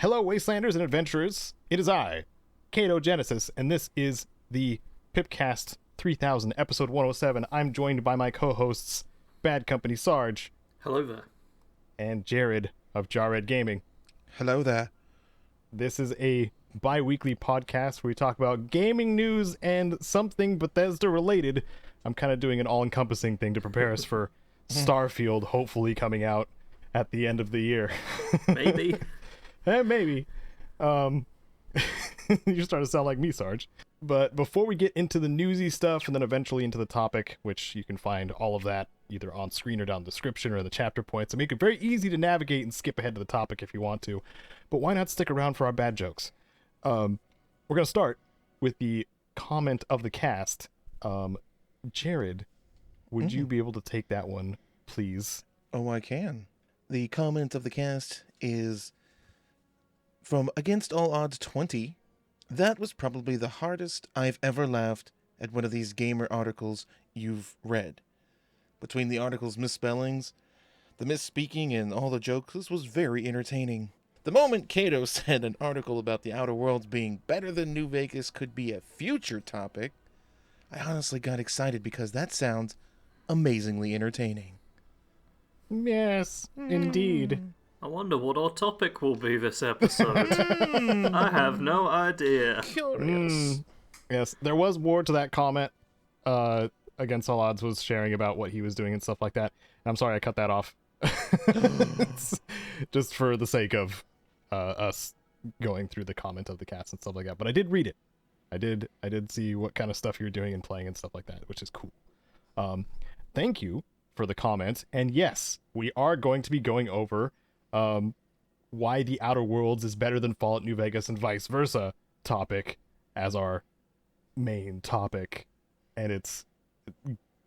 Hello, Wastelanders and Adventurers. It is I, Caedo Genesis, and this is the PIPCAST 3000, episode 107. I'm joined by my co-hosts, Bad Company Sarge. Hello there. And Jared of Jarred Gaming. Hello there. This is a bi-weekly podcast where we talk about gaming news and something Bethesda related. I'm kind of doing an all-encompassing thing to prepare us for Starfield hopefully coming out at the end of the year. Maybe. Maybe. You're starting to sound like me, Sarge. But before we get into the newsy stuff and then eventually into the topic, which you can find all of that either on screen or down in the description or in the chapter points, and make it very easy to navigate and skip ahead to the topic if you want to. But why not stick around for our bad jokes? We're going to start with the comment of the cast. Jared, would you be able to take that one, please? Oh, I can. The comment of the cast is from Against All Odds 20. That was probably the hardest I've ever laughed at one of these gamer articles you've read. Between the article's misspellings, the misspeaking, and all the jokes, this was very entertaining. The moment Caedo said an article about the Outer Worlds being better than New Vegas could be a future topic, I honestly got excited because that sounds amazingly entertaining. Yes, indeed. I wonder what our topic will be this episode. I have no idea. Curious. Yes, there was more to that comment. Against All Odds was sharing about what he was doing and stuff like that. And I'm sorry I cut that off. Just for the sake of us going through the comment of the cast and stuff like that. But I did read it. I did see what kind of stuff you're doing and playing and stuff like that, which is cool. Thank you for the comment. And yes, we are going to be going over why the Outer Worlds is better than Fallout New Vegas and vice versa topic as our main topic. And it's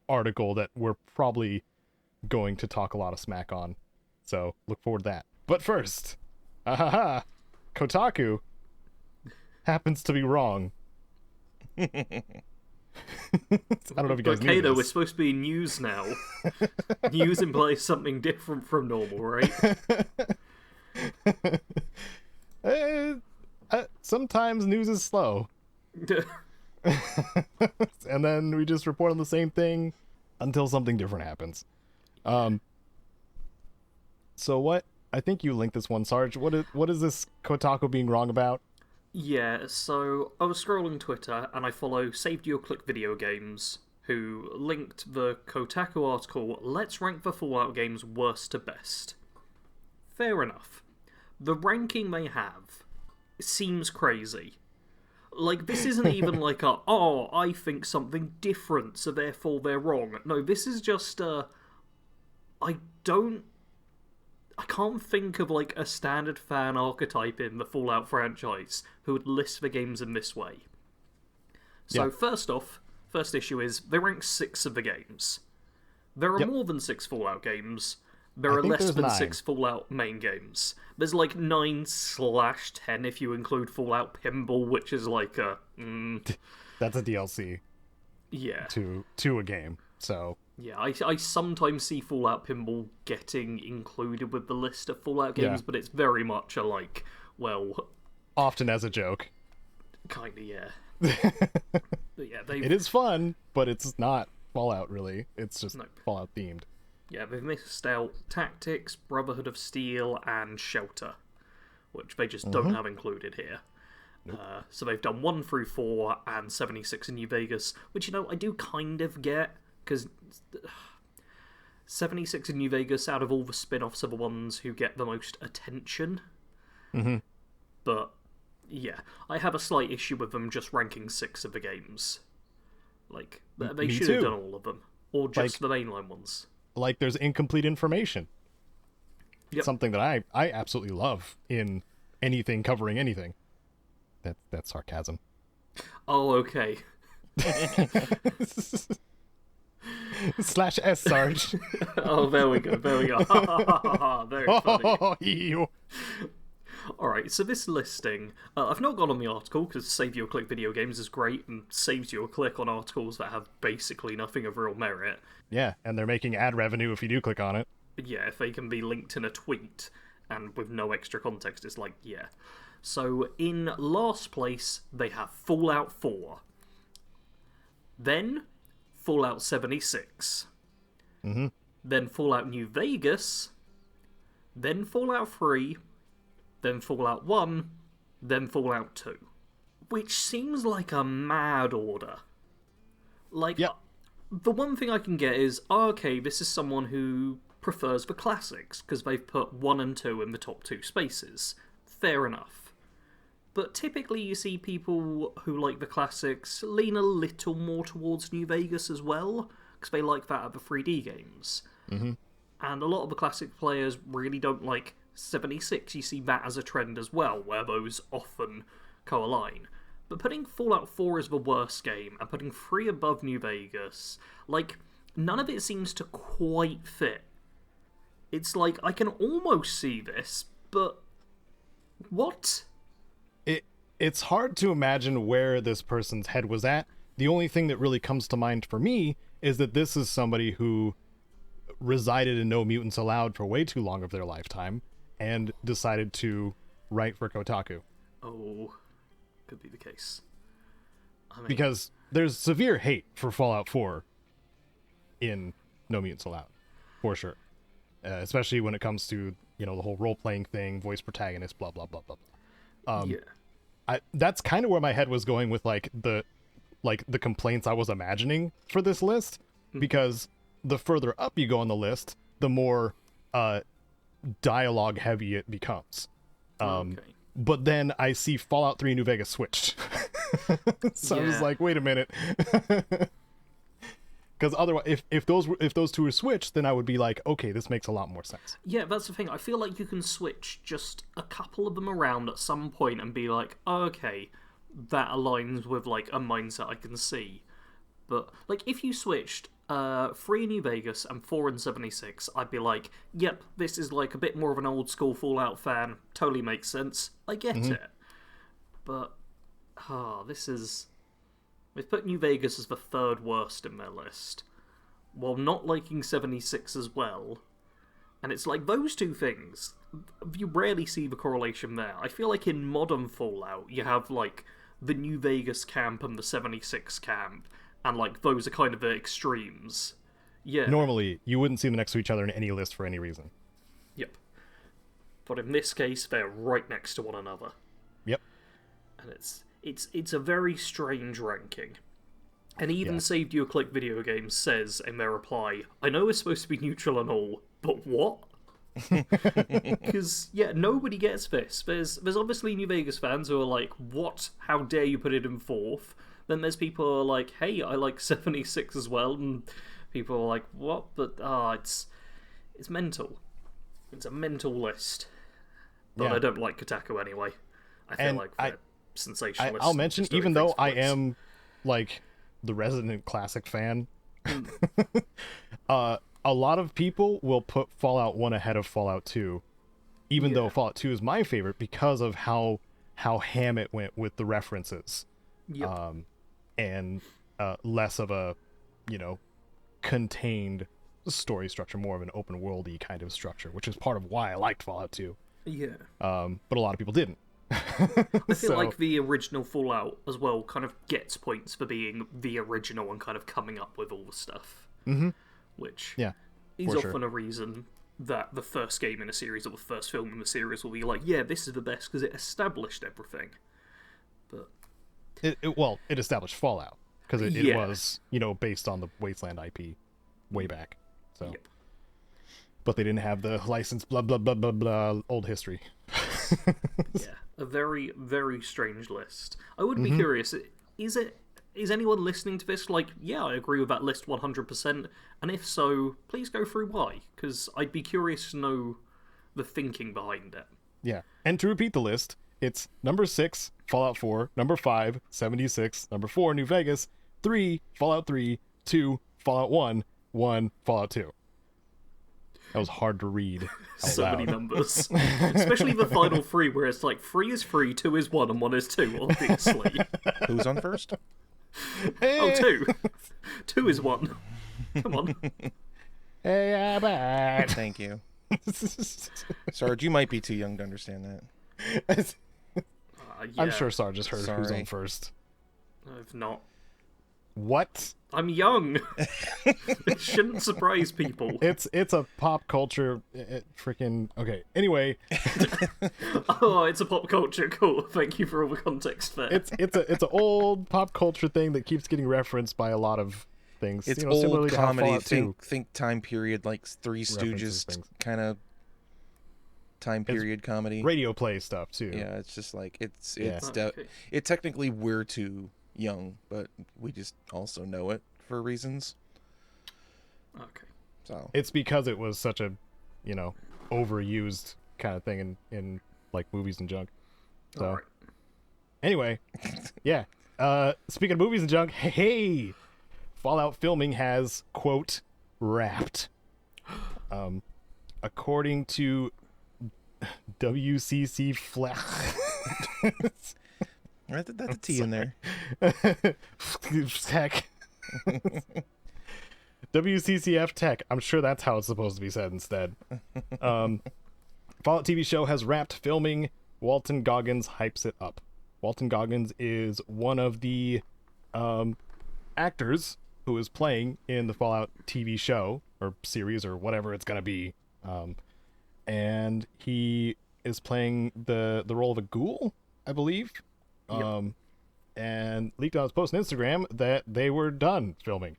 article that we're probably going to talk a lot of smack on. So look forward to that. But first, Kotaku happens to be wrong. I don't know if you guys knew Caedo, this. we're supposed to be news now. News implies something different from normal, right? Sometimes news is slow. And then we just report on the same thing until something different happens. So what? I think you linked this one, Sarge. What is this Kotaku being wrong about? Yeah, so I was scrolling Twitter and I follow Saved Your Click Video Games, who linked the Kotaku article, Let's Rank the Fallout Games Worst to Best. Fair enough. The ranking they have seems crazy. Like, this isn't even like I think something different, so therefore they're wrong. No, this is just, I can't think of, like, a standard fan archetype in the Fallout franchise who would list the games in this way. So, First off, first issue is, they rank 6 of the games. There are more than 6 Fallout games. There are less than 6 Fallout main games. There's like 9/10 if you include Fallout Pinball, which is like a... That's a DLC. Yeah. To a game, so... Yeah, I sometimes see Fallout Pinball getting included with the list of Fallout games, but it's very much a like, well... Often as a joke. Kinda, yeah. But yeah, It is fun, but it's not Fallout, really. It's just Fallout themed. Yeah, they've missed out Tactics, Brotherhood of Steel, and Shelter, which they just don't have included here. Nope. So they've done 1 through 4 and 76 in New Vegas, which, I do kind of get, because 76 in New Vegas, out of all the spin-offs, are the ones who get the most attention. Mm-hmm. But, yeah, I have a slight issue with them just ranking 6 of the games. Like, they should have done all of them, or just the mainline ones. Like, there's incomplete information. Yep. Something that I absolutely love in anything covering anything. That's sarcasm. Oh, okay. /S, Sarge. Oh, there we go. Very funny. Alright, so this listing, I've not gone on the article, because Save Your Click Video Games is great, and saves you a click on articles that have basically nothing of real merit. Yeah, and they're making ad revenue if you do click on it. Yeah, if they can be linked in a tweet. and with no extra context, it's like, yeah. So in last place, they have Fallout 4. Then Fallout 76. Mm-hmm. Then Fallout New Vegas. Then Fallout 3. Then Fallout 1. Then Fallout 2. Which seems like a mad order. Like, Yep. The one thing I can get is, okay, this is someone who prefers the classics, because they've put 1 and 2 in the top 2 spaces. Fair enough. But typically you see people who like the classics lean a little more towards New Vegas as well, because they like that at the 3D games. Mm-hmm. And a lot of the classic players really don't like 76. You see that as a trend as well, where those often co-align. But putting Fallout 4 as the worst game, and putting 3 above New Vegas, like, none of it seems to quite fit. It's like, I can almost see this, but what? It's hard to imagine where this person's head was at. The only thing that really comes to mind for me is that this is somebody who resided in No Mutants Allowed for way too long of their lifetime and decided to write for Kotaku. Oh, could be the case. I mean, Because there's severe hate for Fallout 4 in No Mutants Allowed, for sure. Especially when it comes to, the whole role-playing thing, voice protagonist, blah, blah, blah, blah, blah. yeah. That's kind of where my head was going with, the complaints I was imagining for this list, because the further up you go on the list, the more dialogue heavy it becomes. Okay. But then I see Fallout 3 New Vegas switched. So I was Yeah. like, wait a minute. Because otherwise, if those two are switched, then I would be like, okay, this makes a lot more sense. Yeah, that's the thing. I feel like you can switch just a couple of them around at some point and be like, oh, okay, that aligns with, like, a mindset I can see. But, like, if you switched 3 in New Vegas and 4 in 76, I'd be like, yep, this is, like, a bit more of an old-school Fallout fan. Totally makes sense. I get it. But, this is... They've put New Vegas as the 3rd worst in their list, while not liking 76 as well. And it's like, those two things, you rarely see the correlation there. I feel like in modern Fallout, you have, like, the New Vegas camp and the 76 camp, and, like, those are kind of the extremes. Yeah. Normally, you wouldn't see them next to each other in any list for any reason. Yep. But in this case, they're right next to one another. Yep. And it's a very strange ranking. And even Yeah. Saved You a Click Video Games says in their reply, I know it's supposed to be neutral and all, but what? Because, yeah, nobody gets this. There's obviously New Vegas fans who are like, what? How dare you put it in 4th? Then there's people who are like, hey, I like 76 as well. And people are like, what? But, it's mental. It's a mental list. But Yeah. I don't like Kotaku anyway. I feel And like they're sensationalists. I'll mention, just doing even though things I for clicks. am, like, the resident classic fan, a lot of people will put Fallout 1 ahead of Fallout 2, even though Fallout 2 is my favorite because of how ham it went with the references. Yep. And less of a, contained story structure, more of an open worldy kind of structure, which is part of why I liked Fallout 2. Yeah. But a lot of people didn't. I feel like the original Fallout as well kind of gets points for being the original and kind of coming up with all the stuff. Mm-hmm. Which Yeah, is for often sure. a reason that the first game in a series or the first film in the series will be like, yeah, this is the best because it established everything. But It established Fallout because it Yeah. was, based on the Wasteland IP way back. So, Yep. but they didn't have the license, blah blah blah blah blah, old history. Yeah, a very, very strange list. I would Mm-hmm. be curious, is anyone listening to this like, yeah, I agree with that list 100%, and if so, please go through why, because I'd be curious to know the thinking behind it. Yeah, and to repeat the list, it's number 6, Fallout 4, number 5, 76, number 4, New Vegas, 3, Fallout 3, 2, Fallout 1, 1, Fallout 2. That was hard to read out So loud. many numbers. Especially the final 3, where it's like 3 is 3, 2 is 1, and 1 is 2, obviously. Who's on first? Oh, 2. 2 is 1. Come on. Hey, I'm back. Thank you. Sarge, you might be too young to understand that. Yeah, I'm sure Sarge has heard who's Sorry. on first. I've not. What? I'm young. It shouldn't surprise people. It's a pop culture freaking okay. Anyway, Oh, it's a pop culture. Cool. Thank you for all the context there. it's an old pop culture thing that keeps getting referenced by a lot of things. It's similarly old to how comedy. Fallout 2 Think time period, like Three references Stooges things. kind of time period comedy. Radio play stuff too. Yeah, it's just like it's Yeah. Okay. it technically we're too young, but we just also know it for reasons. Okay. So It's because it was such a, overused kind of thing in like movies and junk. So Alright. anyway, yeah. Speaking of movies and junk, hey, Fallout filming has quote wrapped. According to WCC that's a T in there. Tech. WCCF Tech. I'm sure that's how it's supposed to be said instead. Fallout TV show has wrapped filming. Walton Goggins hypes it up. Walton Goggins is one of the actors who is playing in the Fallout TV show or series or whatever it's gonna be, and he is playing the role of a ghoul, I believe. Yep. And leaked on his post on Instagram that they were done filming.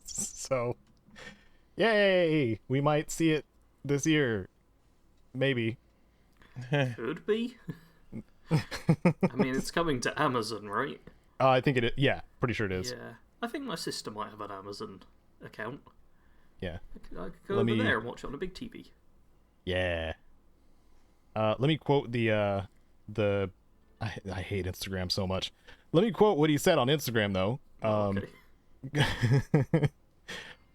So, yay! We might see it this year, maybe. Could be. I mean, it's coming to Amazon, right? I think it is. Yeah, pretty sure it is. Yeah. I think my sister might have an Amazon account. Yeah. I could go Let over me- there and watch it on a big TV. Yeah. Let me quote the I hate Instagram so much. Let me quote what he said on Instagram though. Okay.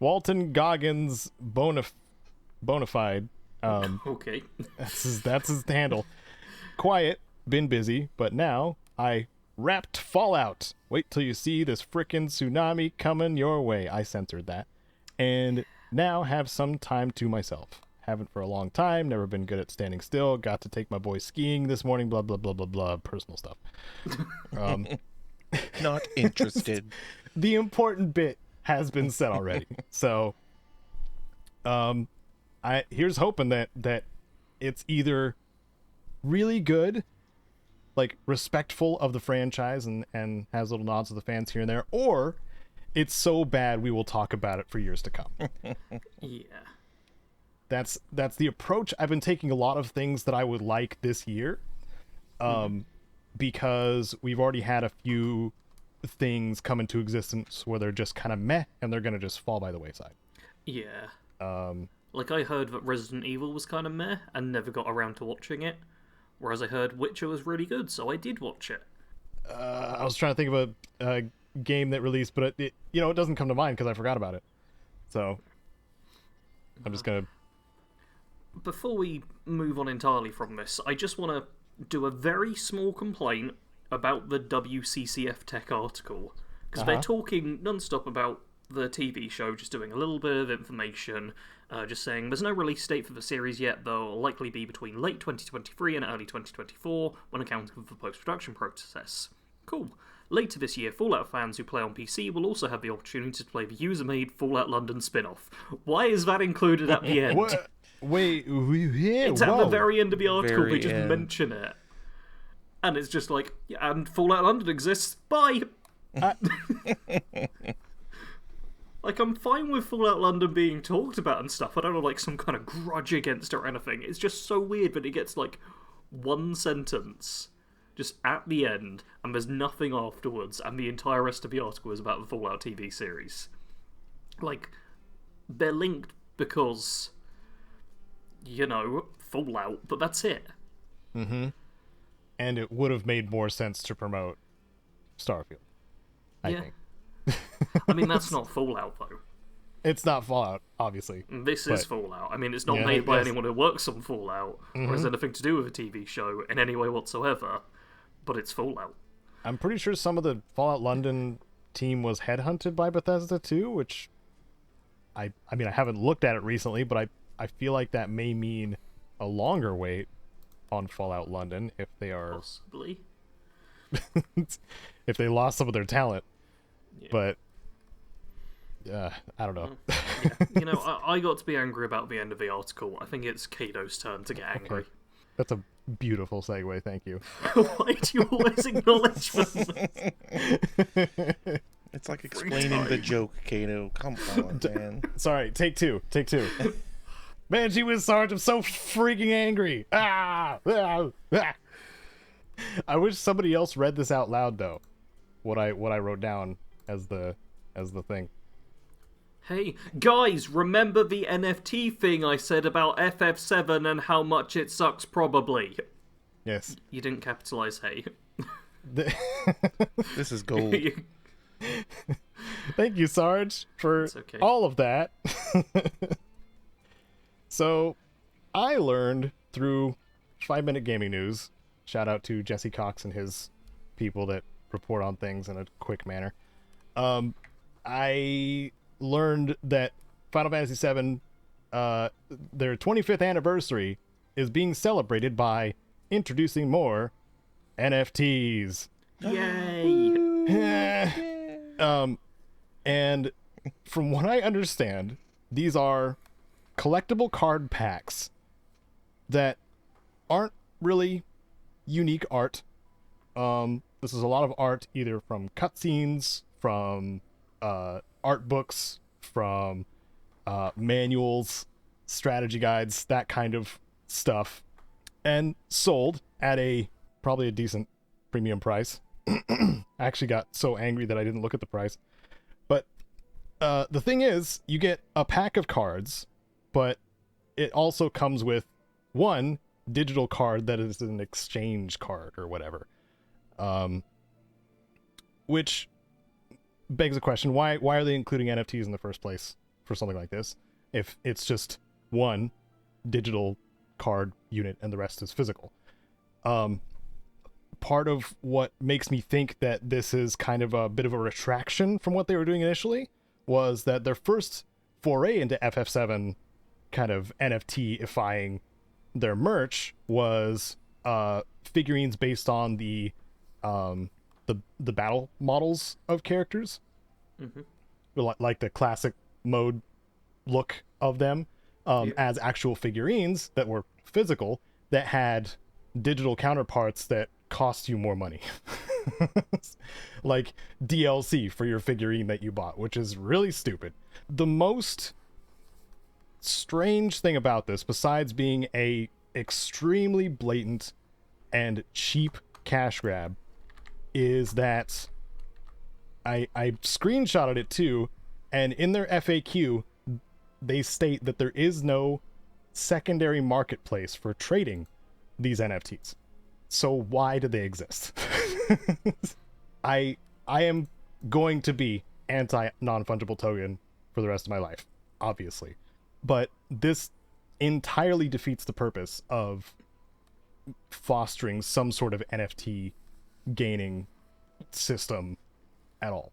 Walton Goggins bona fide. Okay. That's his handle. Quiet, been busy, but now I wrapped Fallout. Wait till you see this frickin' tsunami coming your way. I censored that. And now have some time to myself. Haven't for a long time, never been good at standing still. Got to take my boy skiing this morning, blah, blah, blah, blah, blah. Personal stuff. Not interested. The important bit has been said already. So, here's hoping that it's either really good, like respectful of the franchise and has little nods to the fans here and there, or it's so bad we will talk about it for years to come. Yeah. That's the approach I've been taking a lot of things that I would like this year, because we've already had a few things come into existence where they're just kind of meh and they're gonna just fall by the wayside. Yeah. Like, I heard that Resident Evil was kind of meh and never got around to watching it, whereas I heard Witcher was really good, so I did watch it. I was trying to think of a game that released, but it doesn't come to mind because I forgot about it. So I'm just gonna. Before we move on entirely from this, I just want to do a very small complaint about the WCCF Tech article, because they're talking non-stop about the TV show, just doing a little bit of information, just saying there's no release date for the series yet, though it'll likely be between late 2023 and early 2024 when accounting for the post-production process. Cool. Later this year, Fallout fans who play on PC will also have the opportunity to play the user-made Fallout London spin-off. Why is that included at the end? What? Wait, yeah, It's at the very end of the article, Very they just end. mention it. And it's just like, yeah, and Fallout London exists, bye! Like, I'm fine with Fallout London being talked about and stuff, I don't have, like, some kind of grudge against it or anything. It's just so weird that it gets, like, one sentence, just at the end, and there's nothing afterwards, and the entire rest of the article is about the Fallout TV series. Like, they're linked because, Fallout, but that's it. And it would have made more sense to promote Starfield, I Yeah. think. I mean, that's not Fallout, though. It's not Fallout, obviously. This But- is Fallout. I mean, it's not Yeah, made by yes. anyone who works on Fallout, or has anything to do with a TV show in any way whatsoever, but it's Fallout. I'm pretty sure some of the Fallout London team was headhunted by Bethesda too, which I mean, I haven't looked at it recently, but I feel like that may mean a longer wait on Fallout London if they are Possibly. if they lost some of their talent. Yeah. But I don't know. Yeah. I got to be angry about the end of the article. I think it's Caedo's turn to get angry. Okay. That's a beautiful segue. Thank you. Why do you always acknowledge them? It's like explaining the joke, Caedo. Come on, man. Sorry, take two. Man, gee whiz, Sarge, I'm so freaking angry. Ah! I wish somebody else read this out loud though. What I wrote down as the thing. Hey, guys, remember the NFT thing I said about FF7 and how much it sucks probably? Yes. You didn't capitalize hey. This is gold. Thank you, Sarge, for okay. all of that. So, I learned through 5-Minute Gaming News, shout out to Jesse Cox and his people that report on things in a quick manner. I learned that Final Fantasy VII, their 25th anniversary, is being celebrated by introducing more NFTs. Yay! And from what I understand, these are collectible card packs that aren't really unique art. This is a lot of art either from cutscenes, from art books, from manuals, strategy guides, that kind of stuff, and sold at probably a decent premium price. I actually got so angry that I didn't look at the price. But the thing is, you get a pack of cards, but it also comes with one digital card that is an exchange card or whatever. Which begs the question, why are they including NFTs in the first place for something like this if it's just one digital card unit and the rest is physical? Part of what makes me think that this is kind of a bit of a retraction from what they were doing initially was that their first foray into FF7 kind of NFT-ifying their merch was figurines based on the battle models of characters, like the classic mode look of them, as actual figurines that were physical that had digital counterparts that cost you more money. Like DLC for your figurine that you bought, which is really stupid. The most strange thing about this, besides being a extremely blatant and cheap cash grab, is that I screenshotted it too, and in their FAQ they state that there is no secondary marketplace for trading these NFTs. So why do they exist? I am going to be anti non-fungible token for the rest of my life, obviously. But this entirely defeats the purpose of fostering some sort of NFT gaining system at all,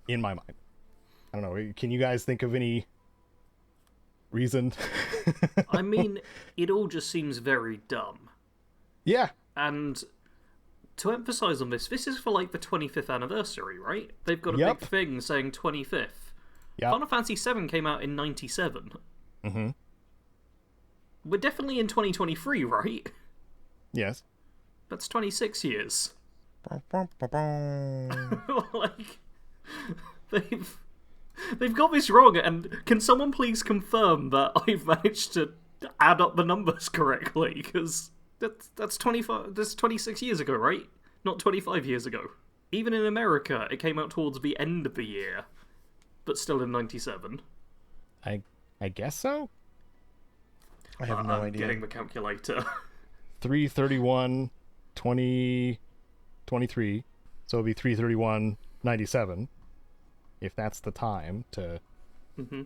in my mind. I don't know. Can you guys think of any reason? I mean, it all just seems very dumb. Yeah. And to emphasize on this is for like the 25th anniversary, right? They've got a Yep. big thing saying 25th. Yeah. Final Fantasy VII came out in 97. Mm-hmm. We're definitely in 2023, right? Yes. That's 26 years. Like, they've got this wrong, and can someone please confirm that I've managed to add up the numbers correctly? Because that's 26 years ago, right? Not 25 years ago. Even in America, it came out towards the end of the year, but still in 97. I guess so. I have no I'm idea. getting the calculator. 3/31/2023, so it'll be 3/31/97, if that's the time to. Mm-hmm.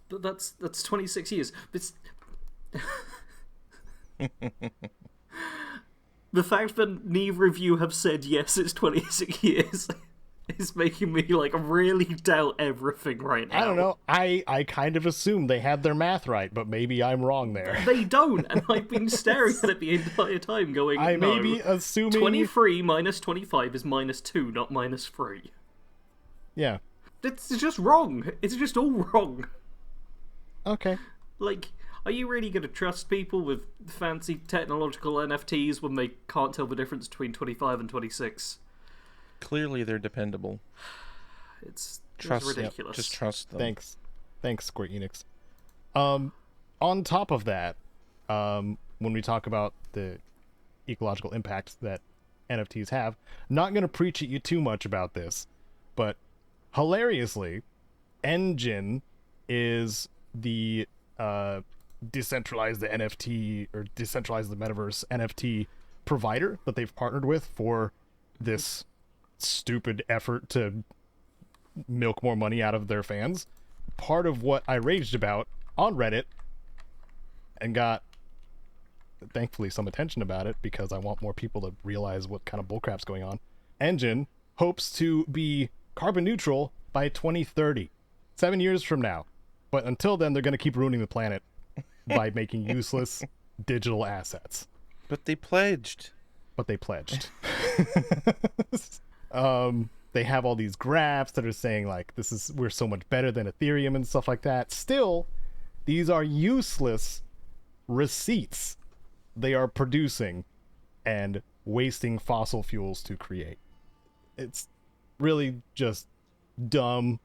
But that's 26 years. It's... The fact that neither of you have said yes, it's 26 years is making me like really doubt everything right now. I don't know. I kind of assumed they had their math right, but maybe I'm wrong there. They don't, and I've been staring at it the entire time going, I no, may be assuming 23 minus 25 is minus 2, not minus 3. Yeah. It's just wrong. It's just all wrong. Okay. Like, are you really going to trust people with fancy technological NFTs when they can't tell the difference between 25 and 26? Clearly, they're dependable. It's Trust, ridiculous. just trust them. Thanks, Square Enix. On top of that, when we talk about the ecological impact that NFTs have, not going to preach at you too much about this, but hilariously, Engine is the decentralize the NFT or decentralize the metaverse NFT provider that they've partnered with for this stupid effort to milk more money out of their fans. Part of what I raged about on Reddit and got thankfully some attention about it because I want more people to realize what kind of bullcrap's going on. Engine hopes to be carbon neutral by 2030, 7 years from now. But until then, they're going to keep ruining the planet by making useless digital assets. But they pledged. They have all these graphs that are saying like we're so much better than Ethereum and stuff like that. Still, these are useless receipts they are producing and wasting fossil fuels to create. It's really just dumb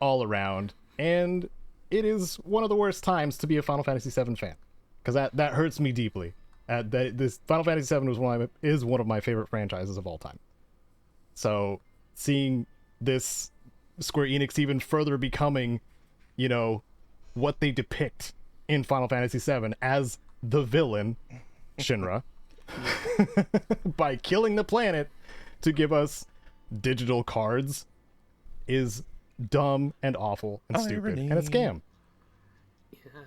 all around, and it is one of the worst times to be a Final Fantasy VII fan, because that hurts me deeply. This Final Fantasy VII is one of my favorite franchises of all time. So seeing this Square Enix even further becoming, what they depict in Final Fantasy VII as the villain, Shinra, by killing the planet to give us digital cards, is dumb and awful and stupid and a scam. Yeah.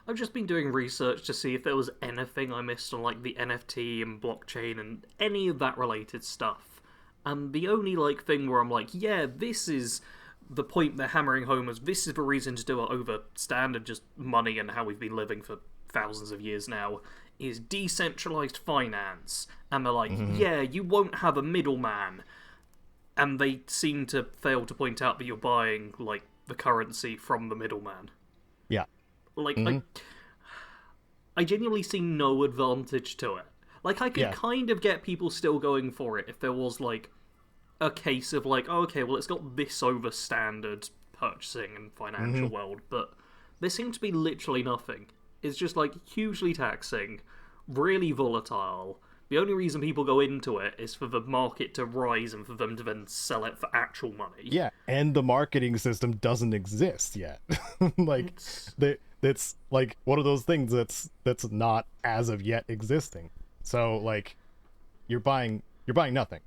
I've just been doing research to see if there was anything I missed on like the NFT and blockchain and any of that related stuff. And the only thing where I'm like, yeah, this is the point they're hammering home as this is the reason to do it over standard just money and how we've been living for thousands of years now, is decentralized finance. And they're like, yeah, you won't have a middleman. And they seem to fail to point out that you're buying, the currency from the middleman. Yeah. I genuinely see no advantage to it. I could kind of get people still going for it if there was, a case of, oh, okay, well, it's got this over standard purchasing and financial world, but there seems to be literally nothing. It's just, hugely taxing, really volatile. The only reason people go into it is for the market to rise and for them to then sell it for actual money. Yeah, and the marketing system doesn't exist yet. It's one of those things that's not as of yet existing. So you're buying nothing,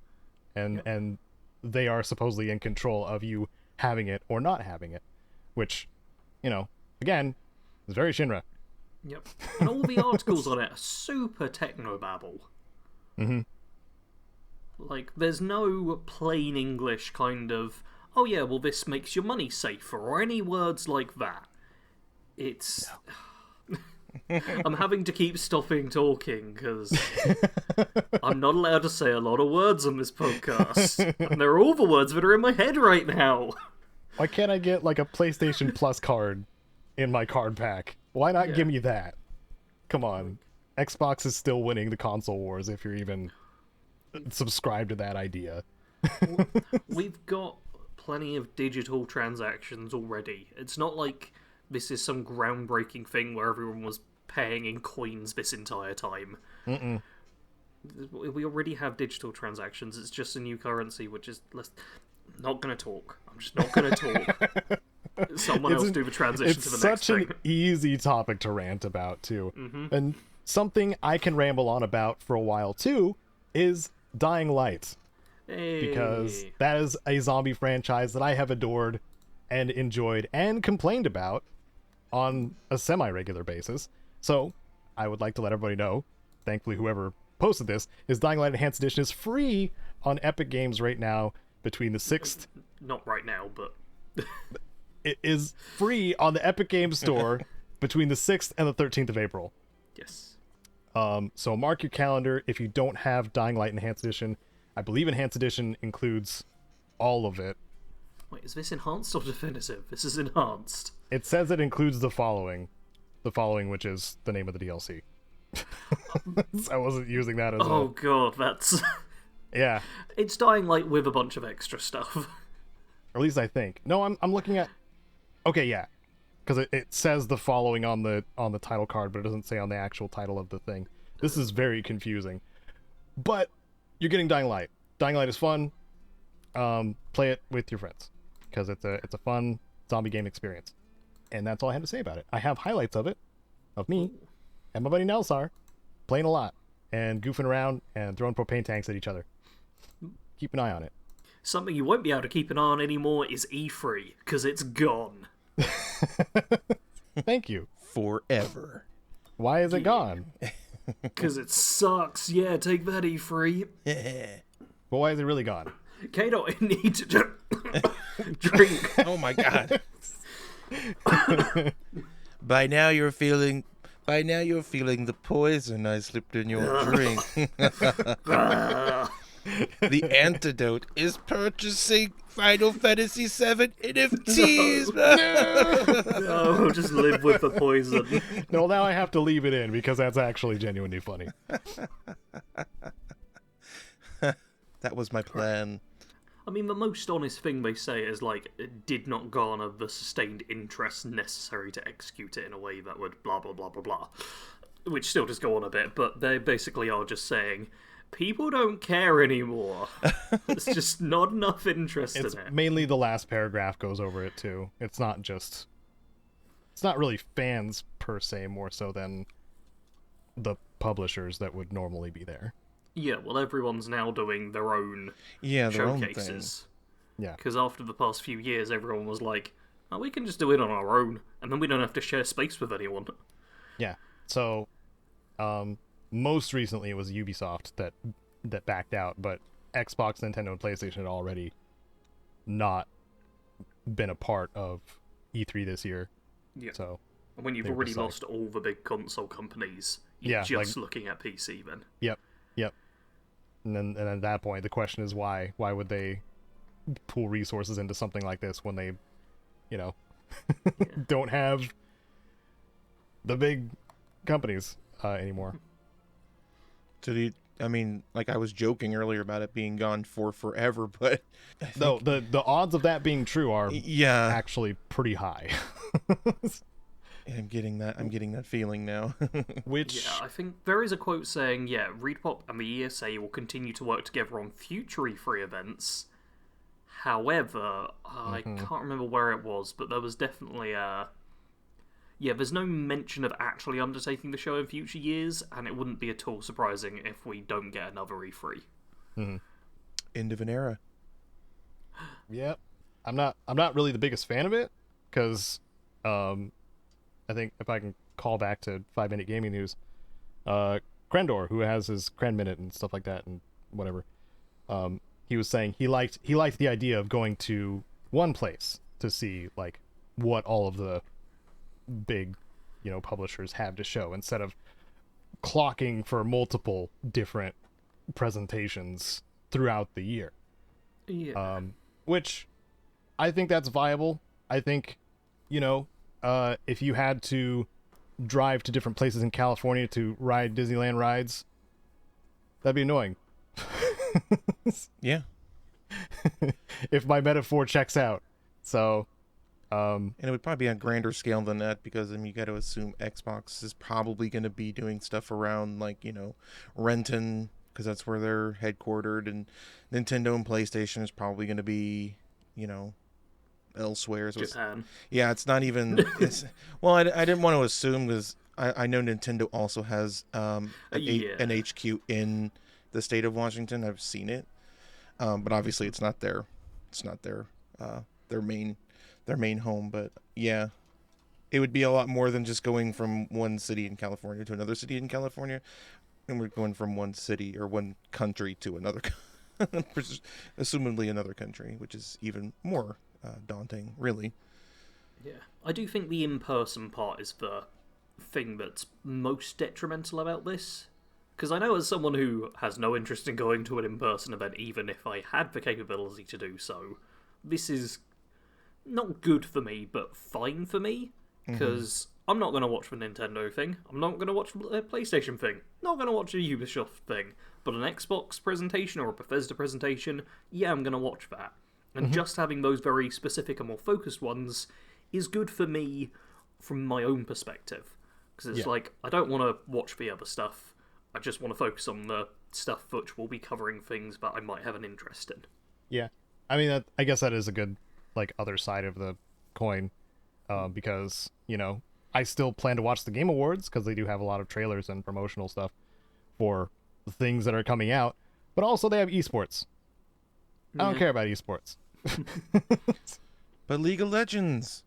and they are supposedly in control of you having it or not having it, which, again, is very Shinra. Yep, and all the articles on it are super technobabble. There's no plain English kind of, oh yeah, well this makes your money safer, or any words like that. It's... I'm having to keep stopping talking, because I'm not allowed to say a lot of words on this podcast. And they're all the words that are in my head right now. Why can't I get, a PlayStation Plus card in my card pack? Why not give me that? Come on. Xbox is still winning the console wars if you're even subscribed to that idea. We've got plenty of digital transactions already. It's not like this is some groundbreaking thing where everyone was paying in coins this entire time. We already have digital transactions. It's just a new currency, which is not going to talk. I'm just not going to talk. Someone else do the transition to the next thing. It's such an easy topic to rant about, too. And something I can ramble on about for a while, too, is Dying Light. Hey. Because that is a zombie franchise that I have adored and enjoyed and complained about on a semi-regular basis. So, I would like to let everybody know, thankfully whoever posted this, is Dying Light Enhanced Edition is free on Epic Games right now. between the 6th. Not right now, but It is free on the Epic Games Store between the 6th and the 13th of April. yes. So mark your calendar. If you don't have Dying Light Enhanced Edition, I believe Enhanced Edition includes all of it. Wait, is this enhanced or definitive? This is enhanced. It says it includes the following, which is the name of the DLC. I wasn't using that as Oh god, that's... yeah, It's Dying Light with a bunch of extra stuff. or at least I think. No, I'm looking at. Okay, yeah, because it says the following on the title card, but it doesn't say on the actual title of the thing. This is very confusing. But you're getting Dying Light. Dying Light is fun. Play it with your friends because it's a fun zombie game experience. And that's all I had to say about it. I have highlights of it, of me and my buddy Nelsar playing a lot and goofing around and throwing propane tanks at each other. Keep an eye on it. Something you won't be able to keep an eye on anymore is E3, because it's gone. Thank you. Forever. Why is it gone? Because it sucks. Yeah, take that, E3. Well, why is it really gone? Caedo, I need to drink. Oh my god. By now you're feeling the poison I slipped in your drink. The antidote is purchasing Final Fantasy VII NFTs. No, we'll just live with the poison. No, now I have to leave it in because that's actually genuinely funny. That was my plan. I mean, the most honest thing they say is, like, it did not garner the sustained interest necessary to execute it in a way that would blah, blah, blah, blah, blah. Which still does go on a bit, but they basically are just saying, people don't care anymore. There's just not enough interest in it. Mainly the last paragraph goes over it, too. It's not really fans, per se, more so than the publishers that would normally be there. Yeah, well, everyone's now doing their own their own showcases. Yeah. Because after the past few years, everyone was like, oh, we can just do it on our own, and then we don't have to share space with anyone. Yeah. So, most recently it was Ubisoft that backed out, but Xbox, Nintendo, and PlayStation had already not been a part of E3 this year. Yeah. So when you've already lost all the big console companies, you're just looking at PC then. Yep. And at that point, the question is why? Why would they pool resources into something like this when they, don't have the big companies anymore? I was joking earlier about it being gone for forever, but No, the odds of that being true are actually pretty high. I'm getting that feeling now. Which I think there is a quote saying, ReedPop and the ESA will continue to work together on future E3 events. However, I can't remember where it was, but there was definitely there's no mention of actually undertaking the show in future years, and it wouldn't be at all surprising if we don't get another E3. End of an era. Yep. I'm not really the biggest fan of it, because I think if I can call back to 5-Minute Gaming News, Krendor, who has his Kren Minute and stuff like that and whatever, he was saying he liked the idea of going to one place to see like what all of the big publishers have to show instead of clocking for multiple different presentations throughout the year. Which I think that's viable. I think if you had to drive to different places in California to ride Disneyland rides, that'd be annoying. Yeah. If my metaphor checks out. So, and it would probably be on a grander scale than that, because you got to assume Xbox is probably going to be doing stuff around Renton, because that's where they're headquartered, and Nintendo and PlayStation is probably going to be, elsewhere. So Japan. It's not even. I didn't want to assume, because I know Nintendo also has an HQ in the state of Washington. I've seen it, but obviously it's not their main home. But yeah, it would be a lot more than just going from one city in California to another city in California, and we're going from one city or one country to another assumably another country, which is even more daunting, really. Yeah. I do think the in-person part is the thing that's most detrimental about this. Because I know as someone who has no interest in going to an in-person event, even if I had the capability to do so, this is not good for me, but fine for me. Because I'm not going to watch the Nintendo thing. I'm not going to watch a PlayStation thing. Not going to watch a Ubisoft thing. But an Xbox presentation or a Bethesda presentation, yeah, I'm going to watch that. And just having those very specific and more focused ones is good for me from my own perspective. Because it's like, I don't want to watch the other stuff. I just want to focus on the stuff which will be covering things that I might have an interest in. Yeah. I mean, I guess that is a good, like, other side of the coin. Because, you know, I still plan to watch the Game Awards because they do have a lot of trailers and promotional stuff for the things that are coming out. But also they have esports. I don't care about esports. But League of Legends.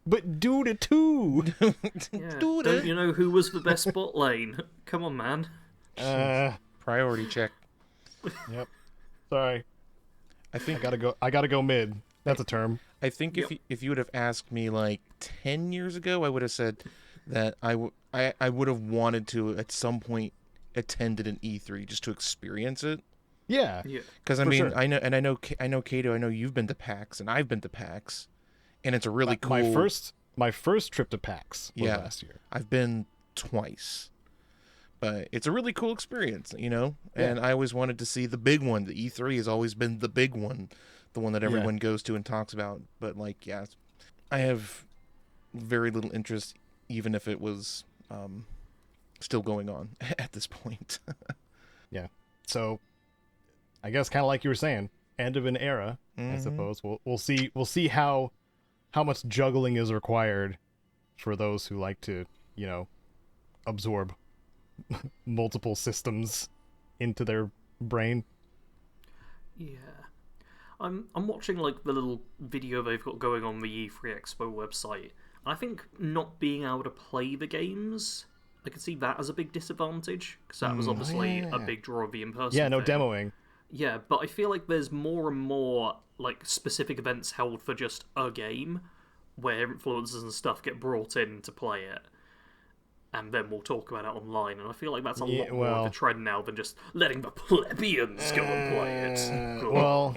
But Dota 2. Yeah. Don't you know who was the best bot lane? Come on, man. Priority check. Yep. Sorry. I think I gotta go mid. That's a term. I think if you would have asked me like 10 years ago, I would have said that I would have wanted to at some point attended an E3 just to experience it. Yeah. Because I for mean, sure. I know Caedo. I know you've been to PAX, and I've been to PAX, and it's a really cool. My first trip to PAX was last year. I've been twice, but it's a really cool experience, you know. And I always wanted to see the big one. The E3 has always been the big one, the one that everyone goes to and talks about. But like, yeah, I have very little interest, even if it was still going on at this point. Yeah. So, I guess kind of like you were saying, end of an era. I suppose we'll see how much juggling is required for those who like to, you know, absorb multiple systems into their brain. Yeah. I'm watching like the little video they've got going on the E3 Expo website. I think not being able to play the games, I could see that as a big disadvantage, because that was obviously a big draw of the in-person Yeah, no thing. demoing. Yeah, but I feel like there's more and more like specific events held for just a game, where influencers and stuff get brought in to play it, and then we'll talk about it online. And I feel like that's a lot more of a trend now than just letting the plebeians go and play it. Well,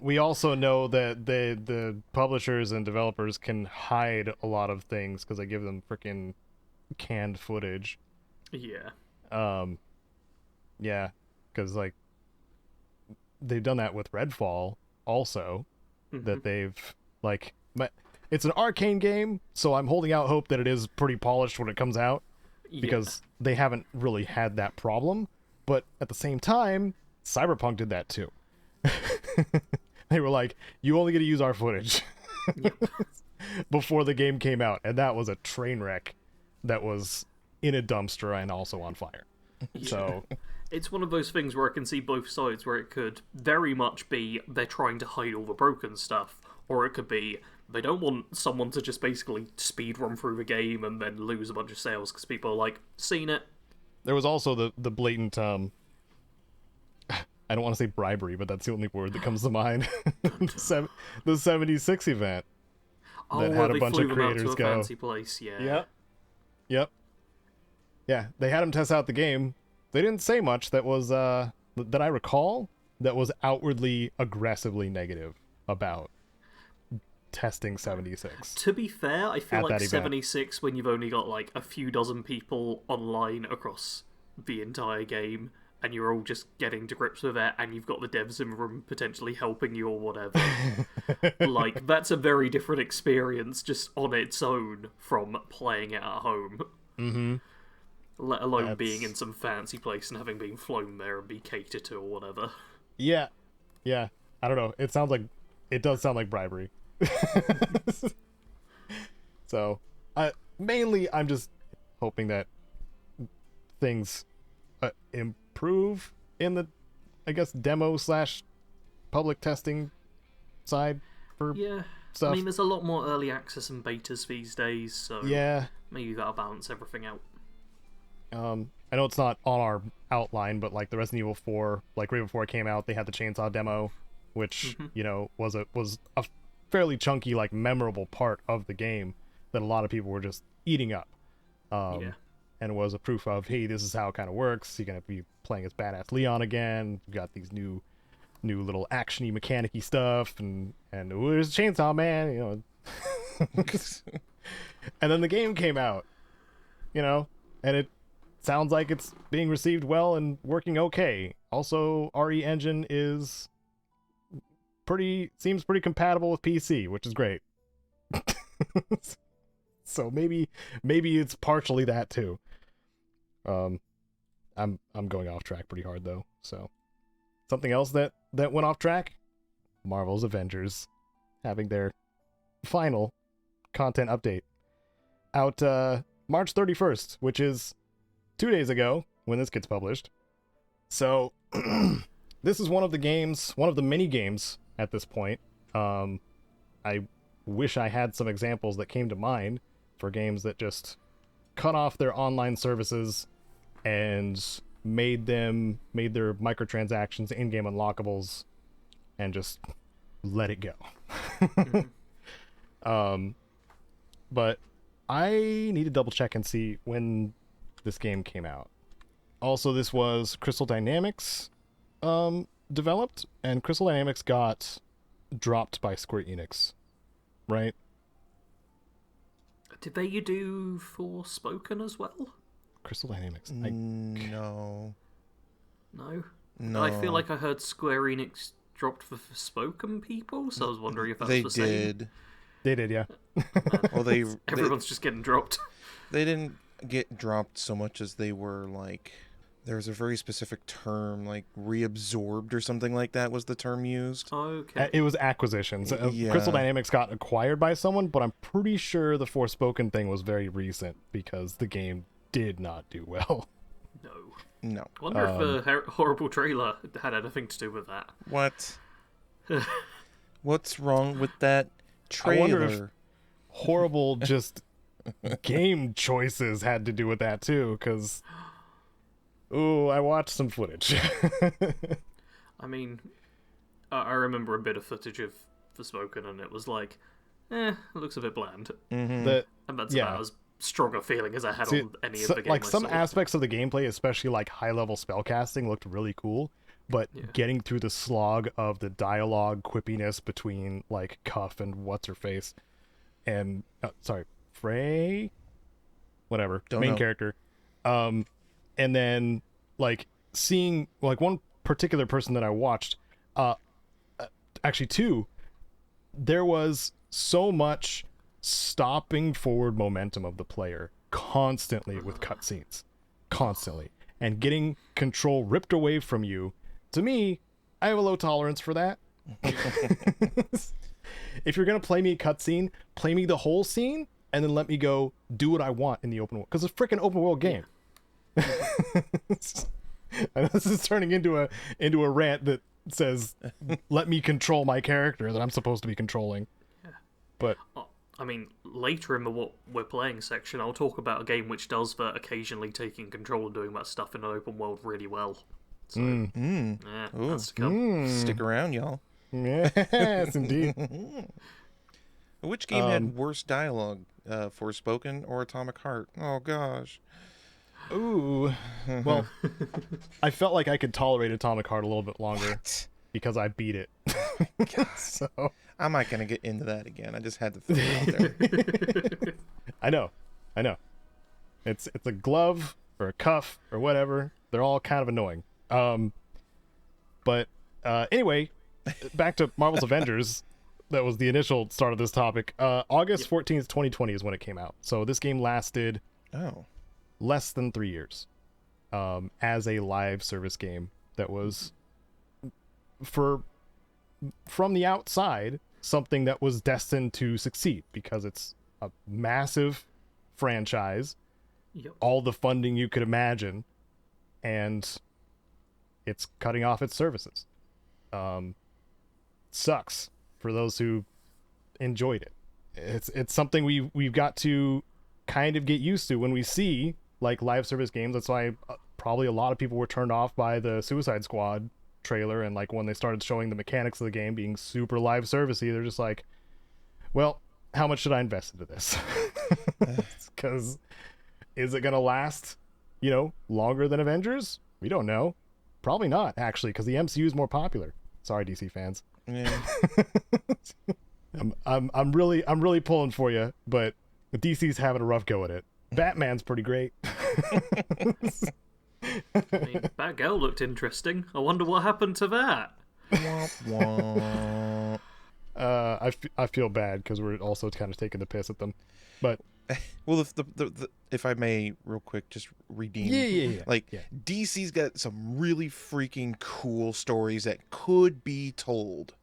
we also know that the publishers and developers can hide a lot of things because they give them freaking canned footage. Yeah. Yeah, because like they've done that with Redfall also. That they've like, but it's an Arcane game, so I'm holding out hope that it is pretty polished when it comes out, because they haven't really had that problem. But at the same time, Cyberpunk did that too. They were like, you only get to use our footage before the game came out, and that was a train wreck that was in a dumpster and also on fire. So it's one of those things where I can see both sides, where it could very much be they're trying to hide all the broken stuff, or it could be they don't want someone to just basically speed run through the game and then lose a bunch of sales because people are like, seen it. There was also the blatant I don't want to say bribery, but that's the only word that comes to mind. The 76 event that had a bunch of creators to a go. fancy place, yeah. Yep. Yeah, they had them test out the game. They didn't say much that was that I recall that was outwardly aggressively negative about testing 76. To be fair, I feel At like that event. 76, when you've only got like a few dozen people online across the entire game, and you're all just getting to grips with it, and you've got the devs in the room potentially helping you or whatever. Like, that's a very different experience just on its own from playing it at home. Mm-hmm. Let alone being in some fancy place and having been flown there and be catered to or whatever. Yeah. I don't know. It does sound like bribery. So, mainly I'm just hoping that things improve in the, I guess, demo / public testing side for stuff. I mean, there's a lot more early access and betas these days, so yeah, maybe that'll balance everything out. I know it's not on our outline, but like the Resident Evil 4, like right before it came out, they had the chainsaw demo, which was a fairly chunky, like memorable part of the game that a lot of people were just eating up. And was a proof of, hey, this is how it kind of works. You're gonna be playing as badass Leon again. You got these new little actiony, mechanic-y stuff, and ooh, there's a chainsaw man, you know. And then the game came out, you know, and it sounds like it's being received well and working okay. Also, RE Engine seems pretty compatible with PC, which is great. So maybe it's partially that too. I'm going off track pretty hard though. So something else that went off track, Marvel's Avengers having their final content update out March 31st, which is 2 days ago when this gets published. So this is one of the mini games at this point. I wish I had some examples that came to mind for games that just cut off their online services and made their microtransactions, in-game unlockables, and just let it go. But I need to double check and see when this game came out. Also, this was Crystal Dynamics developed, and Crystal Dynamics got dropped by Square Enix, right? Did they do Forspoken as well? Crystal Dynamics. No. No? No. I feel like I heard Square Enix dropped for Forspoken people, so I was wondering if that They was the same. did. They did, yeah. Well, Everyone's just getting dropped. They didn't get dropped so much as they were like, there's a very specific term, like reabsorbed or something like that was the term used. Okay. It was acquisitions. Yeah. Crystal Dynamics got acquired by someone, but I'm pretty sure the Forspoken thing was very recent because the game did not do well. No. I wonder if the horrible trailer had anything to do with that. What? What's wrong with that trailer? I wonder if horrible just game choices had to do with that too, because I watched some footage. I mean, I remember a bit of footage of Forspoken, and it was like, it looks a bit bland. Mm-hmm. And that's about as strong a feeling as I had on any of the games. Like I some saw. aspects of the gameplay, especially like high-level spellcasting, looked really cool, but getting through the slog of the dialogue quippiness between like Cuff and what's-her-face and Frey, whatever, main character, and then like seeing like one particular person that I watched, actually two, there was so much stopping forward momentum of the player constantly with cutscenes, constantly, and getting control ripped away from you. To me, I have a low tolerance for that. If you're gonna play me a cutscene, play me the whole scene, and then let me go do what I want in the open world, because it's a freaking open world game. And this is turning into a rant that says, "Let me control my character that I'm supposed to be controlling." But I mean, later in the what we're playing section, I'll talk about a game which does that, occasionally taking control and doing that stuff in an open world really well. So, yeah, that's to come. Stick around, y'all. Yes, indeed. Which game had worse dialogue, Forspoken or Atomic Heart? Oh gosh. Ooh. Well, I felt like I could tolerate Atomic Heart a little bit longer because I beat it. So I'm not gonna get into that again. I just had to throw it out there. I know. It's a glove or a cuff or whatever. They're all kind of annoying. But anyway, back to Marvel's Avengers. That was the initial start of this topic. August 14th, 2020 is when it came out. So this game lasted less than 3 years as a live service game that was, from the outside, something that was destined to succeed because it's a massive franchise, all the funding you could imagine, and it's cutting off its services. Sucks for those who enjoyed it. It's something we've got to kind of get used to when we see like live service games. That's why probably a lot of people were turned off by the Suicide Squad trailer, and like when they started showing the mechanics of the game being super live servicey, they're just like, well, how much should I invest into this? Because is it gonna last, longer than Avengers? We don't know. Probably not, actually, because the MCU is more popular. Sorry, DC fans. Yeah. I'm really pulling for you, but DC's having a rough go at it. Batman's pretty great. I mean, Batgirl looked interesting. I wonder what happened to that. Womp womp. I feel bad because we're also kind of taking the piss at them, but Well, if I may, real quick, just redeem. yeah. Like, Yeah. DC's got some really freaking cool stories that could be told.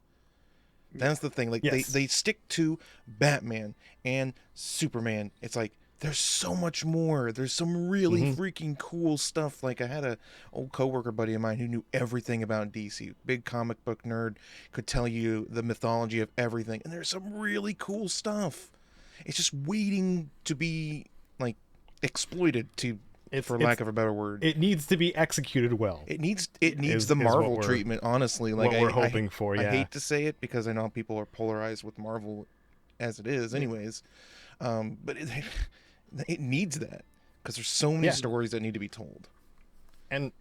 That's the thing. Like, Yes. they stick to Batman and Superman. It's like, there's so much more. There's some really freaking cool stuff. Like, I had a old coworker buddy of mine who knew everything about DC. Big comic book nerd, could tell you the mythology of everything. And there's some really cool stuff. It's just waiting to be, like, exploited, for lack of a better word. It needs to be executed well. It needs is the what Marvel we're- treatment, honestly. Like, what we're hoping for, I yeah. hate to say it because I know people are polarized with Marvel as it is, anyways. But it needs that because there's so many stories that need to be told. And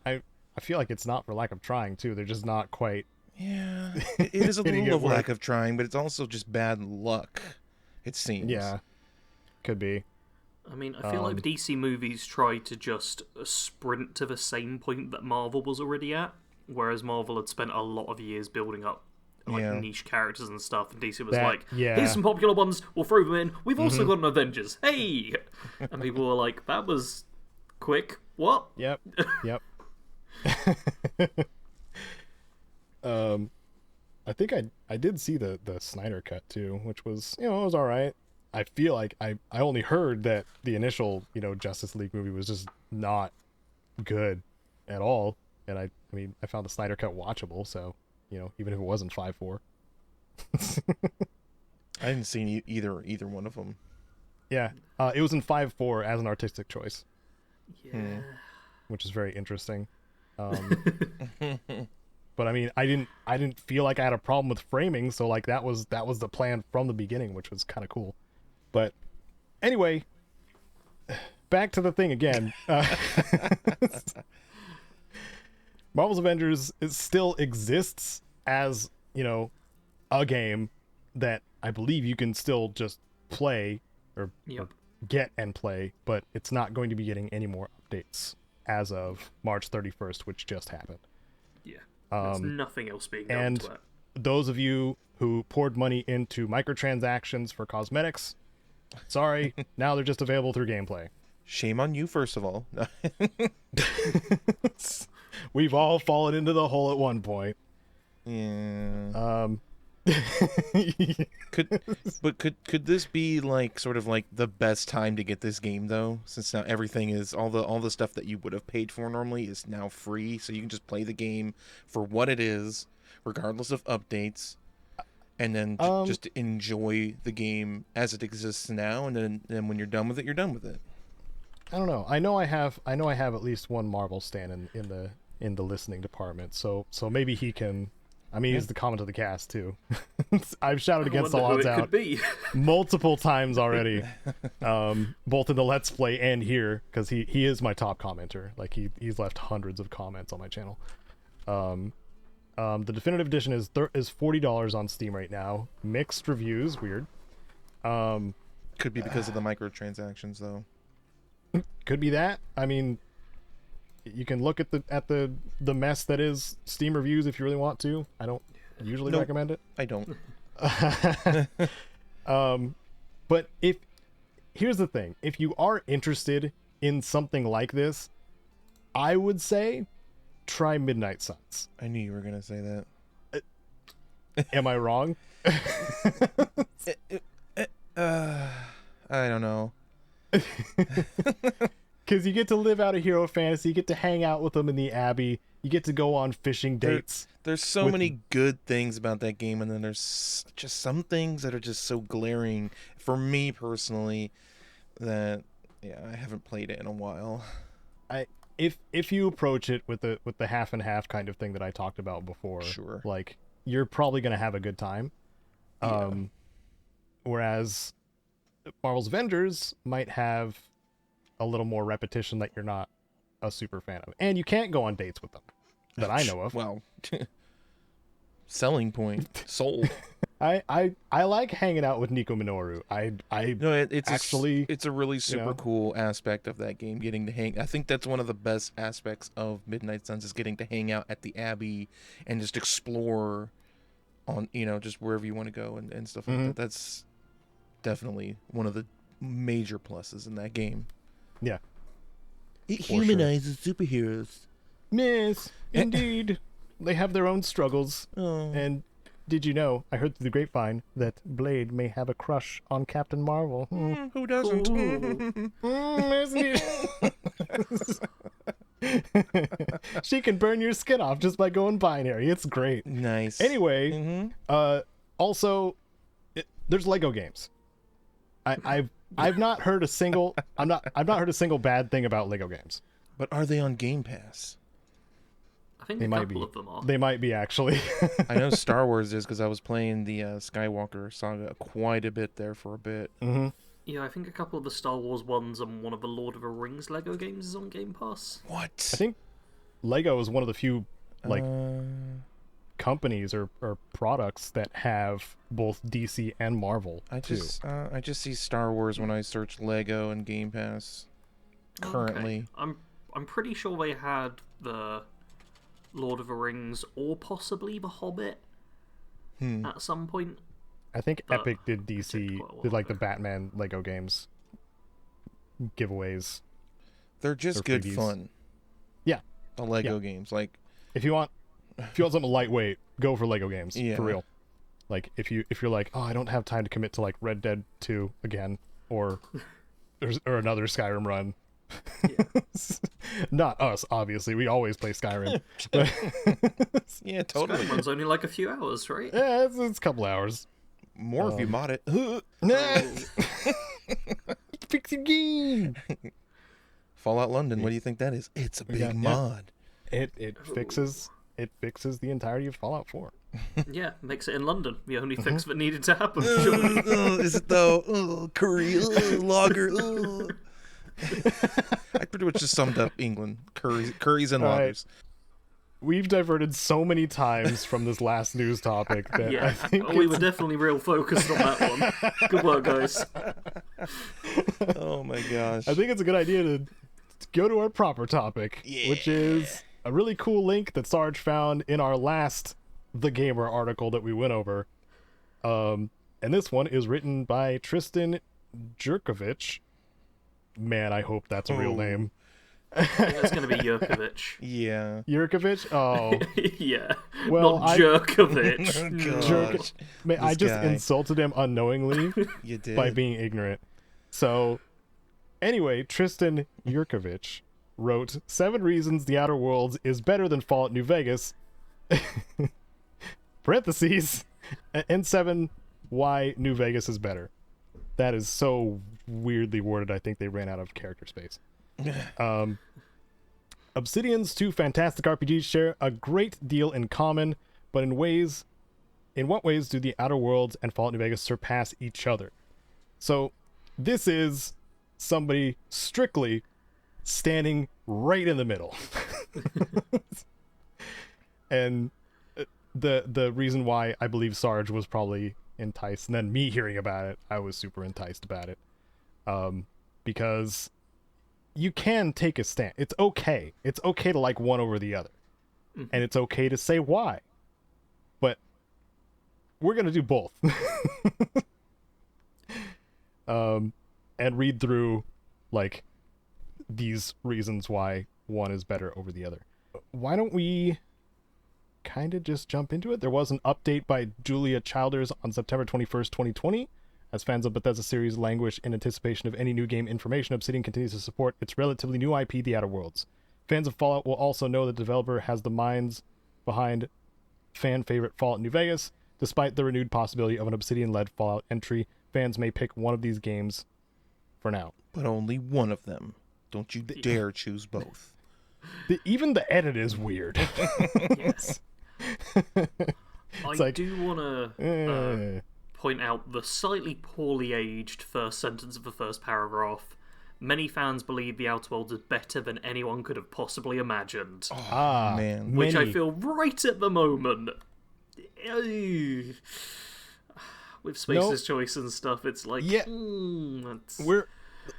I feel like it's not for lack of trying too. They're just not quite. Yeah, it is a Hitting little it of where- lack of trying, but it's also just bad luck. It seems. Yeah, could be. I mean, I feel like DC movies try to just sprint to the same point that Marvel was already at, whereas Marvel had spent a lot of years building up niche characters and stuff, and DC was here's some popular ones, we'll throw them in. We've also got an Avengers. Hey! And people were like, that was quick. What? Yep. I think I did see the Snyder cut too, which was it was all right. I feel like I only heard that the initial Justice League movie was just not good at all, and I mean I found the Snyder cut watchable, so even if it wasn't 5.4. I didn't see either one of them. Yeah, it was in 5.4 as an artistic choice, Yeah. which is very interesting. But I mean, I didn't feel like I had a problem with framing, so like that was the plan from the beginning, which was kind of cool. But anyway, back to the thing again. Marvel's Avengers still exists as a game that I believe you can still just play or get and play, but it's not going to be getting any more updates as of March 31st, which just happened. Yeah. There's nothing else being done to it. Those of you who poured money into microtransactions for cosmetics, sorry, now they're just available through gameplay. Shame on you, first of all. We've all fallen into the hole at one point. Yeah. Could this be like sort of like the best time to get this game though? Since now everything is all the stuff that you would have paid for normally is now free, so you can just play the game for what it is, regardless of updates, and then just enjoy the game as it exists now. And then when you're done with it, you're done with it. I don't know. I know I have at least one Marvel stan in the listening department. So maybe he can. I mean, he's the comment of the cast too. I've shouted against all odds out multiple times already, both in the Let's Play and here, because he is my top commenter. Like he's left hundreds of comments on my channel. The definitive edition is $40 on Steam right now. Mixed reviews, weird. Could be because of the microtransactions though. Could be that. I mean, you can look at the mess that is Steam reviews if you really want to. I don't usually recommend it. I don't. But here's the thing, if you are interested in something like this, I would say try Midnight Suns. I knew you were gonna say that. Am I wrong? I don't know. Because you get to live out a hero fantasy, you get to hang out with them in the Abbey, you get to go on fishing dates. There's so many good things about that game, and then there's just some things that are just so glaring for me personally that I haven't played it in a while. if you approach it with the half and half kind of thing that I talked about before, Sure. like you're probably gonna have a good time. Yeah. Whereas Marvel's Avengers might have a little more repetition that you're not a super fan of, and you can't go on dates with them that I know of. Well, selling point sold. I like hanging out with Nico Minoru. No, it's actually, it's a really super know. cool aspect of that game. Getting to hang, I think that's one of the best aspects of Midnight Suns is getting to hang out at the Abbey and just explore on just wherever you want to go and stuff like that. That's definitely one of the major pluses in that game. Yeah, it humanizes superheroes. Yes, indeed. They have their own struggles. Oh. And did you know, I heard through the grapevine, that Blade may have a crush on Captain Marvel. Who doesn't? She can burn your skin off just by going binary. It's great. Nice. Anyway, also, there's Lego games. I've not heard a single I've not heard a single bad thing about Lego games. But are they on Game Pass? I think They a might couple be. of them are. They might be actually. I know Star Wars is because I was playing the Skywalker saga quite a bit there for a bit. Mm-hmm. Yeah, I think a couple of the Star Wars ones and one of the Lord of the Rings Lego games is on Game Pass. What? I think Lego is one of the few companies or products that have both DC and Marvel I too. just see Star Wars when I search Lego and Game Pass currently. Okay. I'm pretty sure they had the Lord of the Rings or possibly the Hobbit at some point. I think But Epic did I checked DC quite a while did like the ago. Batman Lego games giveaways. They're just They're good freebies. fun. Yeah. The Lego games, like If you want something lightweight, go for Lego games. Yeah. For real. Like if you're like, oh, I don't have time to commit to like Red Dead 2 again or another Skyrim run. Not us, obviously. We always play Skyrim. But yeah, totally. Skyrim's only like a few hours, right? yeah, it's a couple hours. More if you mod it. Fix your game. Fallout London. What do you think that is? It's a big got- yeah. mod. It fixes the entirety of Fallout 4. Yeah, makes it in London. The only fix that needed to happen. Is it though? Curry, lager. I pretty much just summed up England. Curries and All right. lagers. We've diverted so many times from this last news topic that I Yeah, think we were definitely real focused on that one. Good work, guys. Oh my gosh. I think it's a good idea to go to our proper topic, which is a really cool link that Sarge found in our last The Gamer article that we went over. And this one is written by Tristan Jerkovich. Man, I hope that's a real name. I think it's going to be Jurkovic. Yeah. Jerkovich? Oh, Yeah, Well, not Jerkovic. Jerk. Man, I just guy. insulted him unknowingly You did. by being ignorant. So, anyway, Tristan Jurkovich wrote 7 reasons The Outer Worlds is better than Fallout New Vegas. Parentheses. And 7 why New Vegas is better. That is so weirdly worded. I think they ran out of character space. Obsidian's 2 fantastic RPGs share a great deal in common, but in what ways do The Outer Worlds and Fallout New Vegas surpass each other? So, this is somebody strictly standing right in the middle. And the reason why I believe Sarge was probably enticed, and then me hearing about it, I was super enticed about it. Because you can take a stand. It's okay. It's okay to like one over the other. And it's okay to say why. But we're going to do both. And read through like these reasons why one is better over the other. Why don't we kind of just jump into it? There was an update by Julia Childers on September 21st, 2020. As fans of Bethesda series languish in anticipation of any new game information, Obsidian continues to support its relatively new IP, The Outer Worlds. Fans of Fallout will also know that the developer has the minds behind fan favorite Fallout New Vegas. Despite the renewed possibility of an Obsidian-led Fallout entry, fans may pick one of these games for now. But only one of them. Don't you dare choose both. Even the edit is weird. Yes. I like, do want to point out the slightly poorly aged first sentence of the first paragraph. Many fans believe The Outer Worlds is better than anyone could have possibly imagined. Man. Which I many. feel right at the moment. With Spacer's Choice and stuff, it's like... Yeah. That's...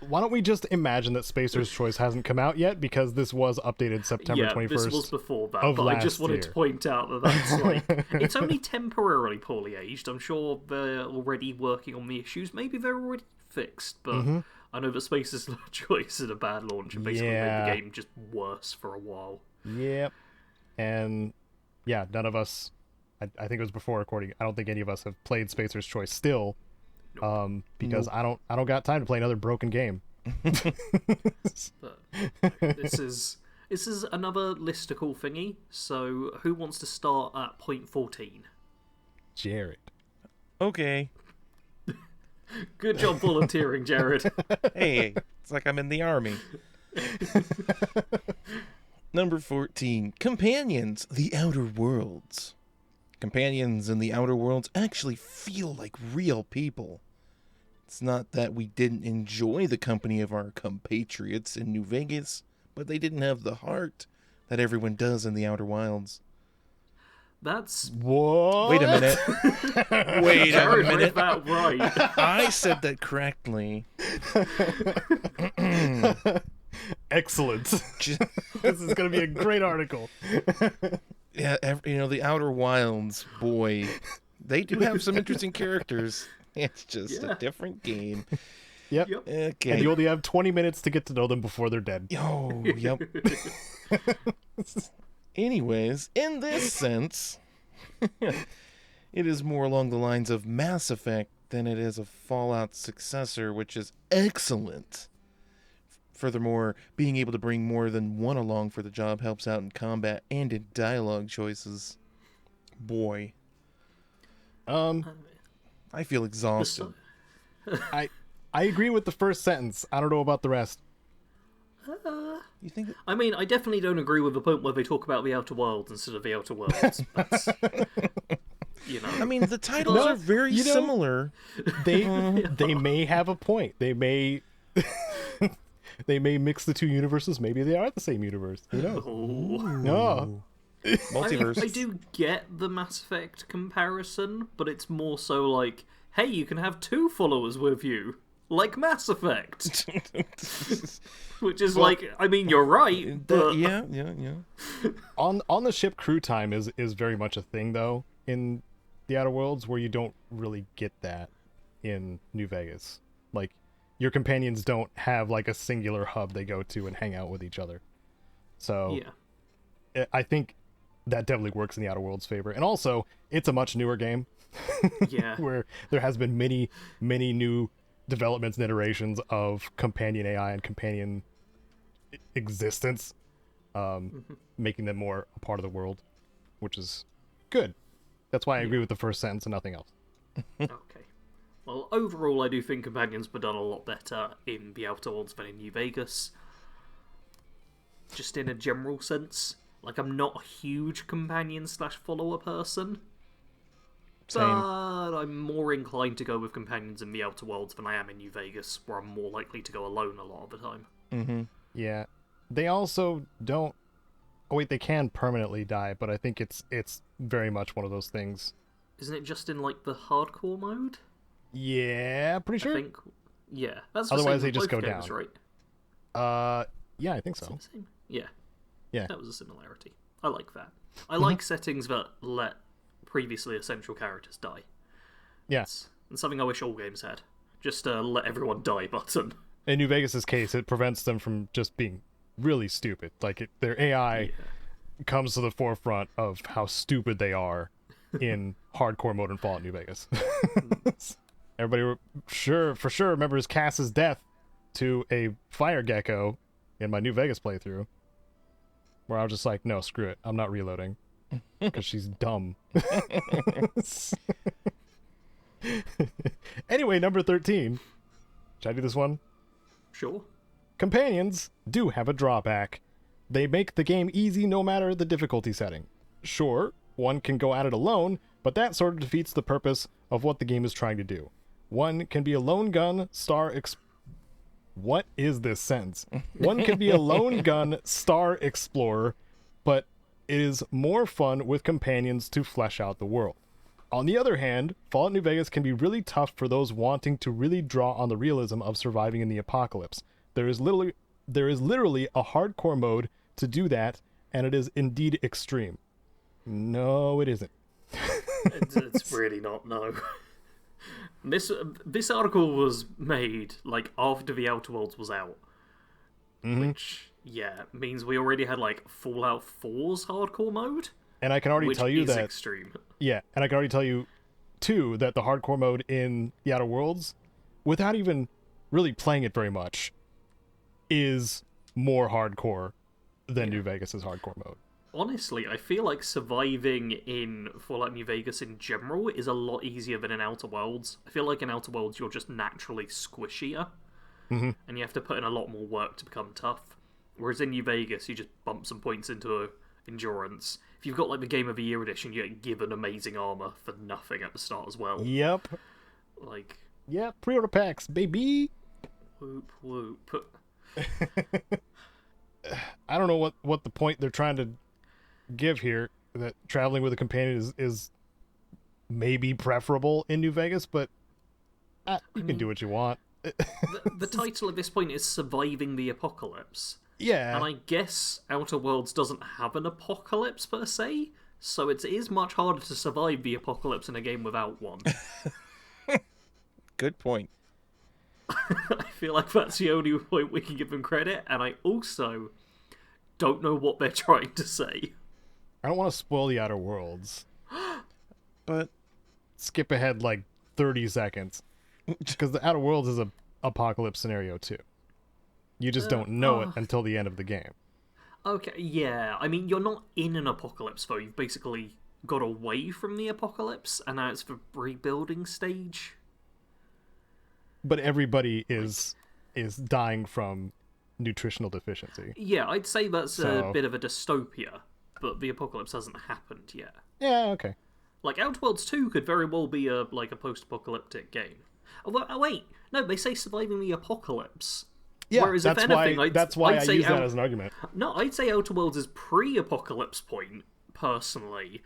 Why don't we just imagine that Spacer's Choice hasn't come out yet, because this was updated September 21st. this was before that, of but I just last wanted year. to point out that that's like... It's only temporarily poorly aged. I'm sure they're already working on the issues. Maybe they're already fixed, but I know that Spacer's Choice is a bad launch and basically made the game just worse for a while. Yep. And yeah, none of us, I think it was before recording, I don't think any of us have played Spacer's Choice still. Because I don't got time to play another broken game. But this is another listicle thingy. So who wants to start at point 14? Jared. Okay. Good job volunteering, Jared. Hey, it's like I'm in the army. Number 14. Companions, The Outer Worlds. Companions in The Outer Worlds actually feel like real people. It's not that we didn't enjoy the company of our compatriots in New Vegas, but they didn't have the heart that everyone does in The Outer Wilds. That's... What? Wait a minute. Wait a Jared read minute. that right. I said that correctly. Excellent. This is going to be a great article. Yeah, The Outer Wilds, boy, they do have some interesting characters. It's just a different game. Yep. Okay. And you only have 20 minutes to get to know them before they're dead. Oh, yep. Anyways, in this sense, it is more along the lines of Mass Effect than it is a Fallout successor, which is excellent. Furthermore, being able to bring more than one along for the job helps out in combat and in dialogue choices. Boy. I feel exhausted. I agree with the first sentence. I don't know about the rest. You think? I mean, I definitely don't agree with the point where they talk about the Outer Worlds instead of the Outer Worlds. That's, I mean, the titles are very similar. They may have a point. They may they may mix the two universes. Maybe they are the same universe. Who knows? No. Multiverse. I do get the Mass Effect comparison, but it's more so like, hey, you can have two followers with you, like Mass Effect. Which is I mean, you're right, but... Yeah. On the ship, crew time is very much a thing, though, in the Outer Worlds, where you don't really get that in New Vegas. Like, your companions don't have, like, a singular hub they go to and hang out with each other. So, yeah. I think that definitely works in the Outer Worlds' favor. And also, it's a much newer game. Yeah. Where there has been many new developments and iterations of companion AI and companion existence, making them more a part of the world, which is good. That's why I agree with the first sentence and nothing else. Okay. Well, overall, I do think companions were done a lot better in the Outer Worlds than in New Vegas. Just in a general sense. Like, I'm not a huge companion/follower person. Same. But I'm more inclined to go with companions in the Outer Worlds than I am in New Vegas, where I'm more likely to go alone a lot of the time. Mm-hmm. Yeah. They also don't... Oh, wait, they can permanently die, but I think it's very much one of those things. Isn't it just in, like, the hardcore mode? Yeah, pretty sure. I think... Yeah. That's the Otherwise, same they with just both go games, down. right? Yeah, I think so. Is it the same? Yeah. Yeah. That was a similarity. I like that. I like settings that let previously essential characters die. Yes. And something I wish all games had. Just a let everyone die button. In New Vegas's case, it prevents them from just being really stupid. Like, their AI comes to the forefront of how stupid they are in hardcore mode in Fallout New Vegas. Everybody for sure remembers Cass's death to a fire gecko in my New Vegas playthrough, where I was just like, no, screw it, I'm not reloading, because she's dumb. Anyway, number 13. Should I do this one? Sure. Companions do have a drawback. They make the game easy no matter the difficulty setting. Sure, one can go at it alone, but that sort of defeats the purpose of what the game is trying to do. One can be a lone gun What is this sentence? One can be a lone gun star explorer, but it is more fun with companions to flesh out the world. On the other hand, Fallout New Vegas can be really tough for those wanting to really draw on the realism of surviving in the apocalypse. There is literally a hardcore mode to do that, and it is indeed extreme. No, it isn't. It's really not, no. This article was made, like, after the Outer Worlds was out. Which, yeah, means we already had, like, Fallout 4's hardcore mode. And I can already tell you that... that... extreme. Yeah, and I can already tell you, too, that the hardcore mode in the Outer Worlds, without even really playing it very much, is more hardcore than New Vegas' hardcore mode. Honestly, I feel like surviving in Fallout New Vegas in general is a lot easier than in Outer Worlds. I feel like in Outer Worlds you're just naturally squishier, and you have to put in a lot more work to become tough. Whereas in New Vegas, you just bump some points into endurance. If you've got like the Game of the Year edition, you get given amazing armor for nothing at the start as well. Yep. Like... Yep, pre-order packs, baby! Whoop, whoop. I don't know what the point they're trying to give here, that traveling with a companion is maybe preferable in New Vegas, but you can do what you want. The title at this point is Surviving the Apocalypse. Yeah. And I guess Outer Worlds doesn't have an apocalypse per se, so it is much harder to survive the apocalypse in a game without one. Good point. I feel like that's the only point we can give them credit, and I also don't know what they're trying to say. I don't want to spoil the Outer Worlds, but skip ahead like 30 seconds, because the Outer Worlds is a apocalypse scenario too. You just don't know it until the end of the game. Okay, yeah. I mean, you're not in an apocalypse, though. You've basically got away from the apocalypse, and now it's the rebuilding stage. But everybody is dying from nutritional deficiency. Yeah, I'd say that's a bit of a dystopia, but the apocalypse hasn't happened yet. Yeah, okay. Like, Outworlds 2 could very well be a post-apocalyptic game. Oh, wait, no, they say surviving the apocalypse. Yeah, whereas that's if anything, why, that's why I use that as an argument. No, I'd say Outer Worlds is pre-apocalypse point, personally,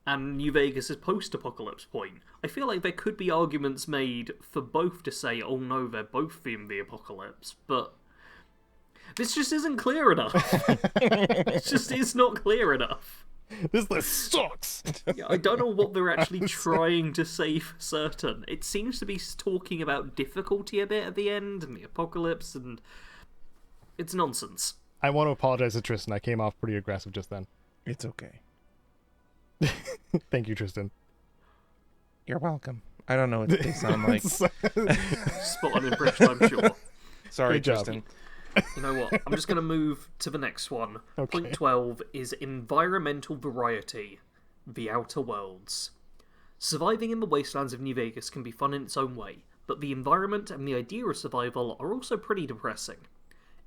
and New Vegas is post-apocalypse point. I feel like there could be arguments made for both to say, oh no, they're both in the apocalypse, but this just isn't clear enough. It just is not clear enough. This list sucks! Yeah, I don't know what they're actually trying to say for certain. It seems to be talking about difficulty a bit at the end, and the apocalypse, and it's nonsense. I want to apologize to Tristan. I came off pretty aggressive just then. It's okay. Thank you, Tristan. You're welcome. I don't know what they sound like. Spot on in British, I'm sure. Sorry, Good job. Tristan. You know what? I'm just going to move to the next one. Okay. Point 12 is environmental variety, the Outer Worlds. Surviving in the wastelands of New Vegas can be fun in its own way, but the environment and the idea of survival are also pretty depressing.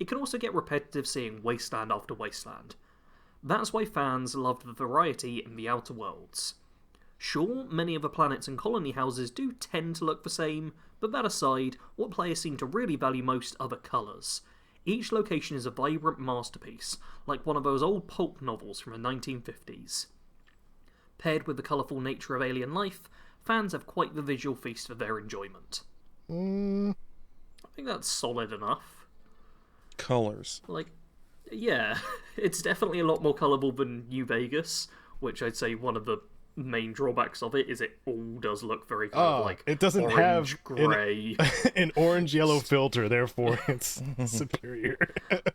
It can also get repetitive seeing wasteland after wasteland. That's why fans love the variety in the Outer Worlds. Sure, many of the planets and colony houses do tend to look the same, but that aside, what players seem to really value most are the colours. Each location is a vibrant masterpiece, like one of those old pulp novels from the 1950s. Paired with the colourful nature of alien life, fans have quite the visual feast for their enjoyment. I think that's solid enough. Colors. Like, yeah, it's definitely a lot more colourful than New Vegas, which I'd say one of the main drawbacks of it is it all does look very kind of like it doesn't orange, have grey. an orange-yellow filter, therefore it's superior.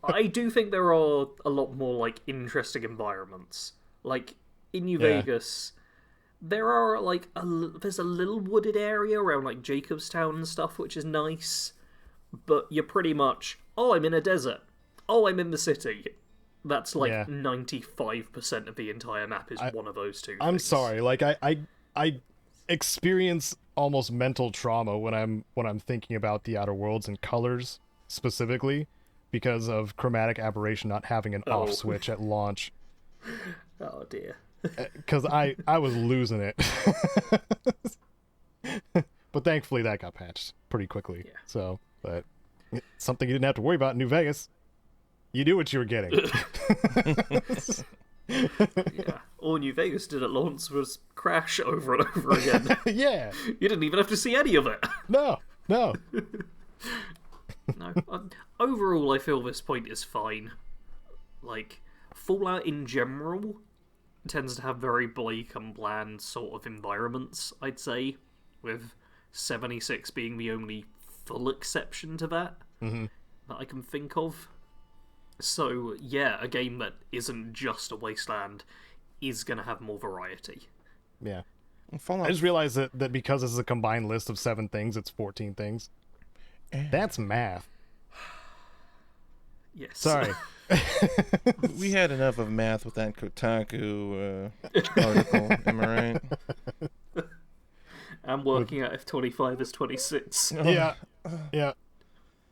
I do think there are a lot more like interesting environments. Like in New Vegas, there are like there's a little wooded area around like Jacobstown and stuff, which is nice. But you're pretty much, oh, I'm in a desert. Oh, I'm in the city. That's like 95% of the entire map is one of those two. I'm things. sorry, like I experience almost mental trauma when I'm thinking about the Outer Worlds and colors specifically, because of chromatic aberration not having an off switch at launch. Oh dear. Because I was losing it. But thankfully that got patched pretty quickly. Yeah. So, but something you didn't have to worry about in New Vegas. You knew what you were getting. Yeah. All New Vegas did at launch was crash over and over again. Yeah. You didn't even have to see any of it. No. No. Overall, I feel this point is fine. Like, Fallout in general tends to have very bleak and bland sort of environments, I'd say, with 76 being the only full exception to that that I can think of. So, yeah, a game that isn't just a wasteland is going to have more variety. Yeah. Fallout. I just realized that because this is a combined list of 7 things, it's 14 things. That's math. Yes. Sorry. We had enough of math with that Kotaku article. Am I right? I'm working out if 25 is 26. Yeah. Yeah.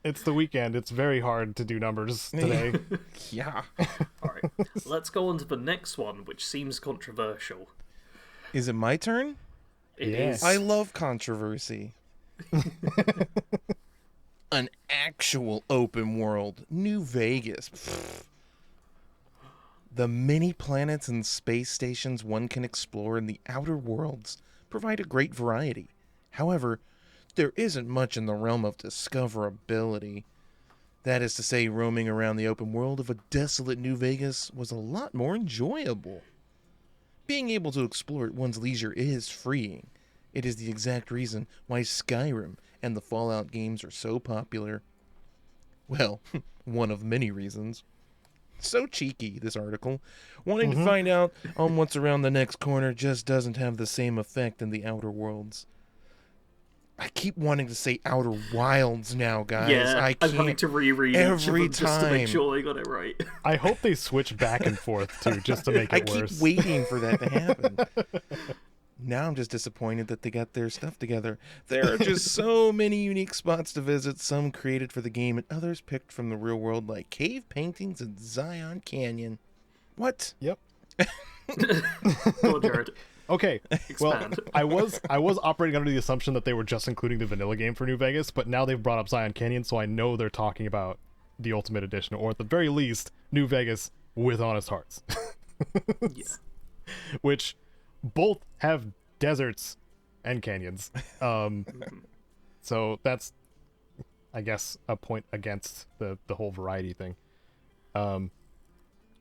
It's the weekend. It's very hard to do numbers today. Yeah. Alright, let's go on to the next one, which seems controversial. Is it my turn? It Yeah. is. I love controversy. An actual open world, New Vegas. Pfft. The many planets and space stations one can explore in the outer worlds provide a great variety. However, there isn't much in the realm of discoverability. That is to say, roaming around the open world of a desolate New Vegas was a lot more enjoyable. Being able to explore at one's leisure is freeing. It is the exact reason why Skyrim and the Fallout games are so popular. Well, one of many reasons. So cheeky, this article. Wanting to find out on what's around the next corner just doesn't have the same effect in the Outer Worlds. I keep wanting to say Outer Wilds now, guys. Yeah, I can't. I'm having to reread each of every them just to make time. sure I got it right. I hope they switch back and forth, too, just to make I it keep worse. waiting for that to happen. Now I'm just disappointed that they got their stuff together. There are just so many unique spots to visit, some created for the game and others picked from the real world, like cave paintings in Zion Canyon. What? Yep. Go on, Jared. Okay. Well, Expand. I was operating under the assumption that they were just including the vanilla game for New Vegas, but now they've brought up Zion Canyon, so I know they're talking about the Ultimate Edition, or at the very least, New Vegas with Honest Hearts. Yeah. Which both have deserts and canyons. So that's, I guess, a point against the whole variety thing. But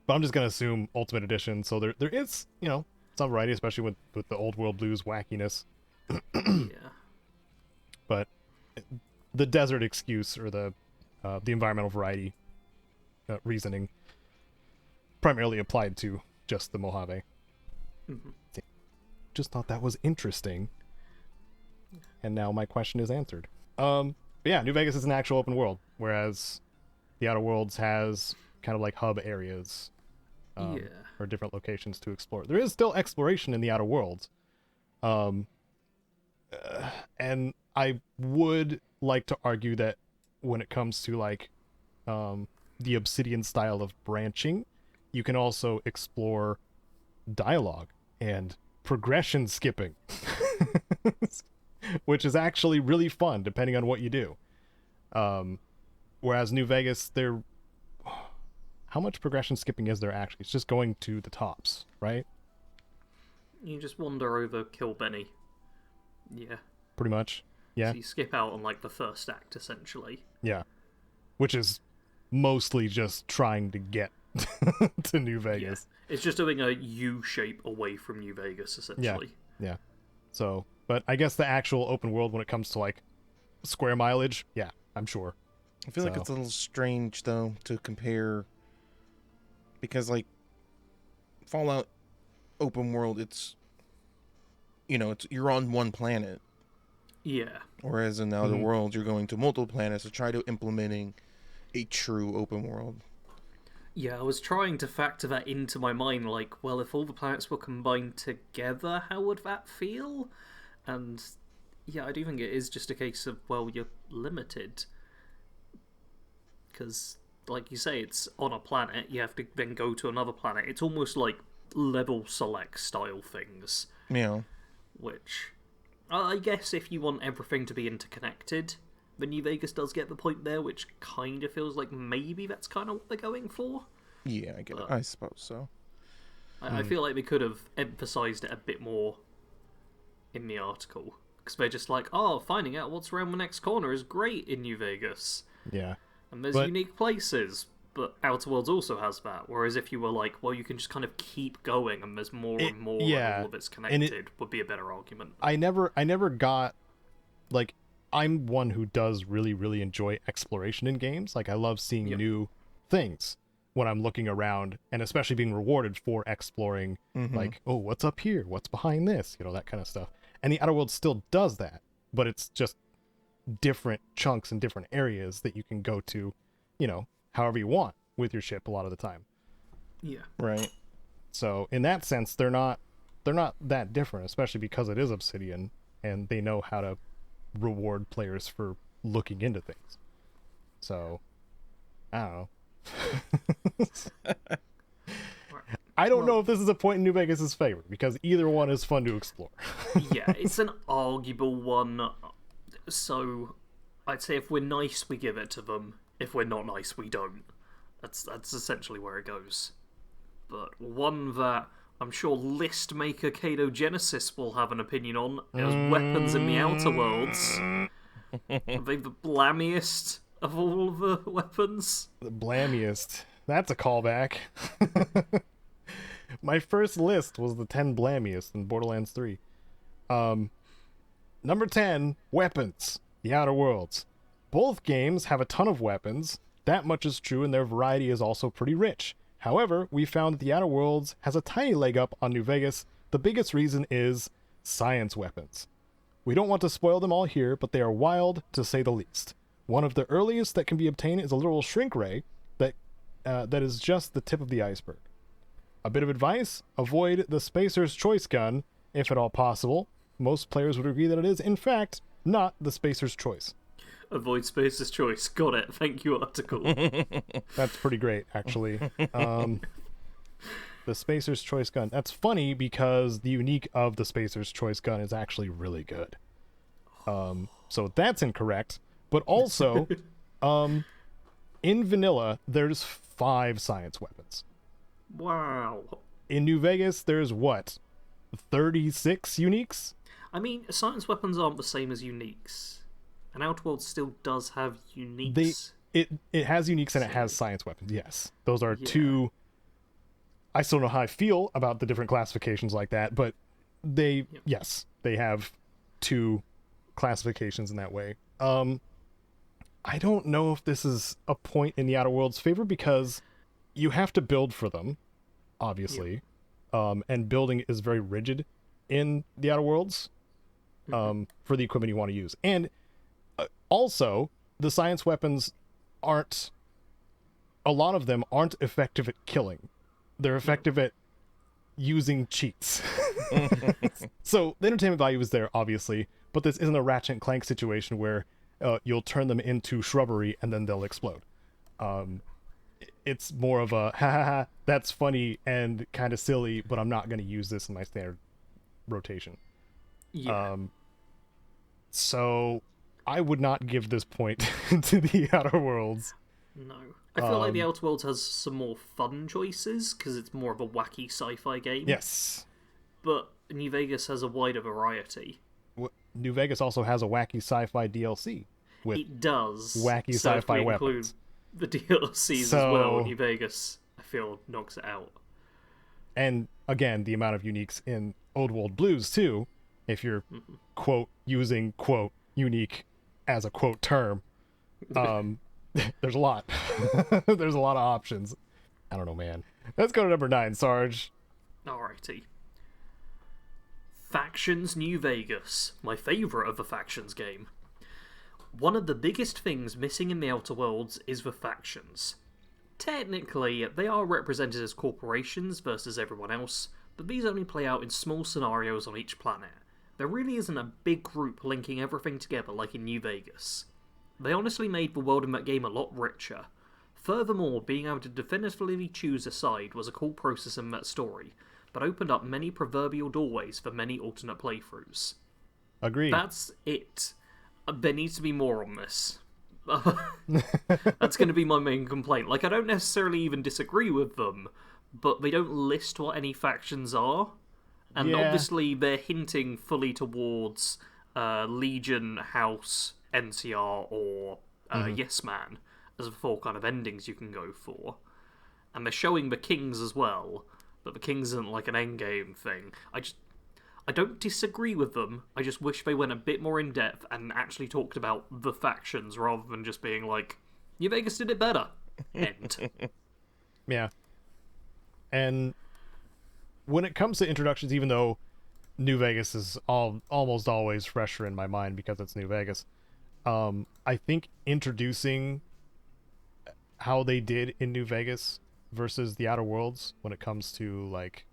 I'm just gonna assume Ultimate Edition. So there is, some variety, especially with the old world blues wackiness. Yeah. But the desert excuse, or the environmental variety reasoning, primarily applied to just the Mojave. Just thought that was interesting, and now my question is answered. Yeah, New Vegas is an actual open world, whereas the Outer Worlds has kind of like hub areas, or different locations to explore. There is still exploration in the Outer Worlds, and I would like to argue that when it comes to like the Obsidian style of branching, you can also explore dialogue and progression skipping, which is actually really fun depending on what you do. Whereas New Vegas, how much progression skipping is there actually? It's just going to the tops, right? You just wander over Kilbenny. Yeah. Pretty much. Yeah. So you skip out on like the first act, essentially. Yeah. Which is mostly just trying to get to New Vegas. Yeah. It's just doing a U shape away from New Vegas, essentially. Yeah. So, but I guess the actual open world when it comes to like square mileage, yeah, I'm sure. I feel like it's a little strange, though, to compare, because, like, Fallout open world, it's you're on one planet, Yeah. whereas in the Outer Worlds, you're going to multiple planets to try to implementing a true open world. Yeah, I was trying to factor that into my mind, like, well, if all the planets were combined together, how would that feel? And, yeah, I do think it is just a case of, well, you're limited. Because, like you say, it's on a planet. You have to then go to another planet. It's almost like level select style things, Yeah. which I guess if you want everything to be interconnected, then New Vegas does get the point there, which kind of feels like maybe that's kind of what they're going for. Yeah, I get it. I suppose so. I feel like they could have emphasized it a bit more in the article, because they're just like, oh, finding out what's around the next corner is great in New Vegas, Yeah. and there's But- unique places. But Outer Worlds also has that. Whereas if you were like, well, you can just kind of keep going, and there's more and more, yeah, and all of it's and connected, would be a better argument. I never got, like, I'm one who does really, really enjoy exploration in games. Like, I love seeing new things when I'm looking around, and especially being rewarded for exploring, like, oh, what's up here? What's behind this? You know, that kind of stuff. And the Outer Worlds still does that, but it's just different chunks and different areas that you can go to, you know, however you want with your ship a lot of the time. Yeah. Right. So in that sense, they're not that different, especially because it is Obsidian and they know how to reward players for looking into things. So I don't know. I don't know if this is a point in New Vegas' favor, because either one is fun to explore. Yeah, it's an arguable one. So I'd say if we're nice, we give it to them. If we're not nice, we don't. That's essentially where it goes. But one that I'm sure list maker Caedo Genesis will have an opinion on is weapons in the Outer Worlds. Are they the blammiest of all of the weapons? The blammiest. That's a callback. My first list was the 10 blammiest in Borderlands 3. Number 10, weapons. The Outer Worlds. Both games have a ton of weapons. That much is true, and their variety is also pretty rich. However, we found that the Outer Worlds has a tiny leg up on New Vegas. The biggest reason is science weapons. We don't want to spoil them all here, but they are wild, to say the least. One of the earliest that can be obtained is a literal shrink ray that is just the tip of the iceberg. A bit of advice, avoid the Spacer's Choice gun, if at all possible. Most players would agree that it is, in fact, not the Spacer's Choice. Avoid Spacer's Choice. Got it. Thank you, article. That's pretty great, actually. The Spacer's Choice gun. That's funny because the unique of the Spacer's Choice gun is actually really good. So that's incorrect. But also, in vanilla, there's 5 science weapons. Wow. In New Vegas, there's what? 36 uniques? I mean, science weapons aren't the same as uniques. And Outer Worlds still does have uniques. It has uniques and it has science weapons, yes. Those are two... I still don't know how I feel about the different classifications like that, but they, yes, they have 2 classifications in that way. I don't know if this is a point in the Outer Worlds' favor, because you have to build for them, obviously. And building is very rigid in the Outer Worlds for the equipment you want to use. And also, the science weapons aren't... A lot of them aren't effective at killing. They're effective at using cheats. So, the entertainment value is there, obviously, but this isn't a Ratchet and Clank situation where you'll turn them into shrubbery and then they'll explode. It's more of a, ha ha ha, that's funny and kind of silly, but I'm not going to use this in my standard rotation. Yeah. So I would not give this point to the Outer Worlds. No. I feel like the Outer Worlds has some more fun choices, because it's more of a wacky sci-fi game. Yes. But New Vegas has a wider variety. New Vegas also has a wacky sci-fi DLC. With It does. wacky So if sci-fi we weapons. include the DLCs as well, New Vegas, I feel, knocks it out. And again, the amount of uniques in Old World Blues too, if you're quote using quote unique as a quote term, there's a lot. There's a lot of options. I don't know, man. Let's go to number 9, Sarge. Alrighty. Factions New Vegas, my favourite of the Factions game. One of the biggest things missing in the Outer Worlds is the factions. Technically, they are represented as corporations versus everyone else, but these only play out in small scenarios on each planet. There really isn't a big group linking everything together like in New Vegas. They honestly made the world in that game a lot richer. Furthermore, being able to definitively choose a side was a cool process in that story, but opened up many proverbial doorways for many alternate playthroughs. Agreed. That's it. There needs to be more on this. That's going to be my main complaint. Like, I don't necessarily even disagree with them, but they don't list what any factions are. And obviously they're hinting fully towards Legion, House, NCR, or Yes Man as the four kind of endings you can go for. And they're showing the Kings as well, but the Kings isn't like an endgame thing. I don't disagree with them, I just wish they went a bit more in depth and actually talked about the factions rather than just being like, New Vegas did it better. End. Yeah. And when it comes to introductions, even though New Vegas is almost always fresher in my mind because it's New Vegas, I think introducing how they did in New Vegas versus the Outer Worlds, when it comes to, like,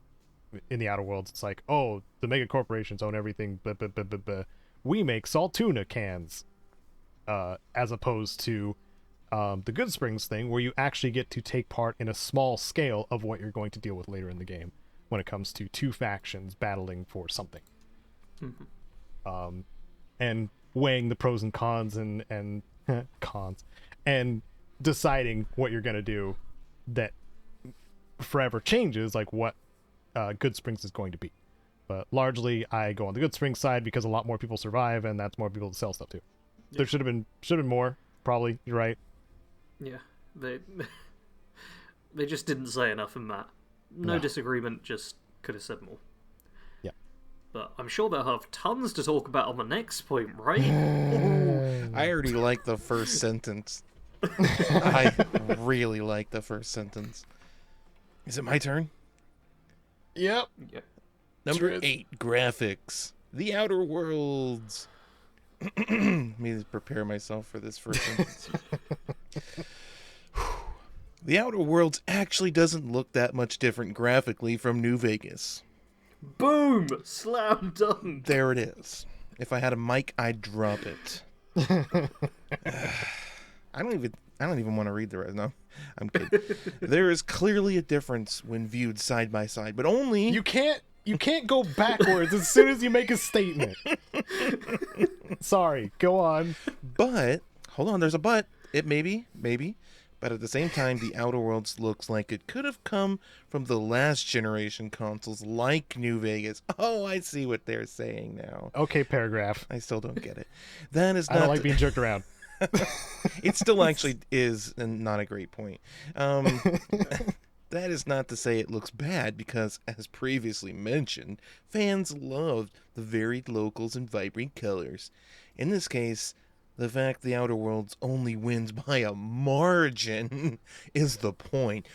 in the Outer Worlds, it's like, oh, the mega corporations own everything, blah, blah, blah, blah, blah. We make salt tuna cans, as opposed to the Good Springs thing, where you actually get to take part in a small scale of what you're going to deal with later in the game when it comes to two factions battling for something. And weighing the pros and cons and cons and deciding what you're going to do that forever changes, like what Good Springs is going to be. But largely I go on the Good Springs side because a lot more people survive and that's more people to sell stuff to. There should have been more, probably. You're right. Yeah, they just didn't say enough in that. No disagreement, just could have said more. Yeah. But I'm sure they'll have tons to talk about on the next point, right? I already like the first sentence. I really like the first sentence. Is it my turn? Yep. Yeah. Number 8, graphics. The Outer Worlds. Let me prepare myself for this first sentence. The Outer Worlds actually doesn't look that much different graphically from New Vegas. Boom! Slam dunk! There it is. If I had a mic, I'd drop it. I don't even want to read the rest. No, I'm kidding. There is clearly a difference when viewed side by side, but only... You can't go backwards as soon as you make a statement. Sorry, go on. But, hold on, there's a but. It maybe. But at the same time, the Outer Worlds looks like it could have come from the last generation consoles like New Vegas. Oh, I see what they're saying now. Okay, paragraph. I still don't get it. That is not... I don't like being jerked around. It still actually is not a great point. That is not to say it looks bad, because, as previously mentioned, fans loved the varied locals and vibrant colors. In this case, the fact the Outer Worlds only wins by a margin is the point.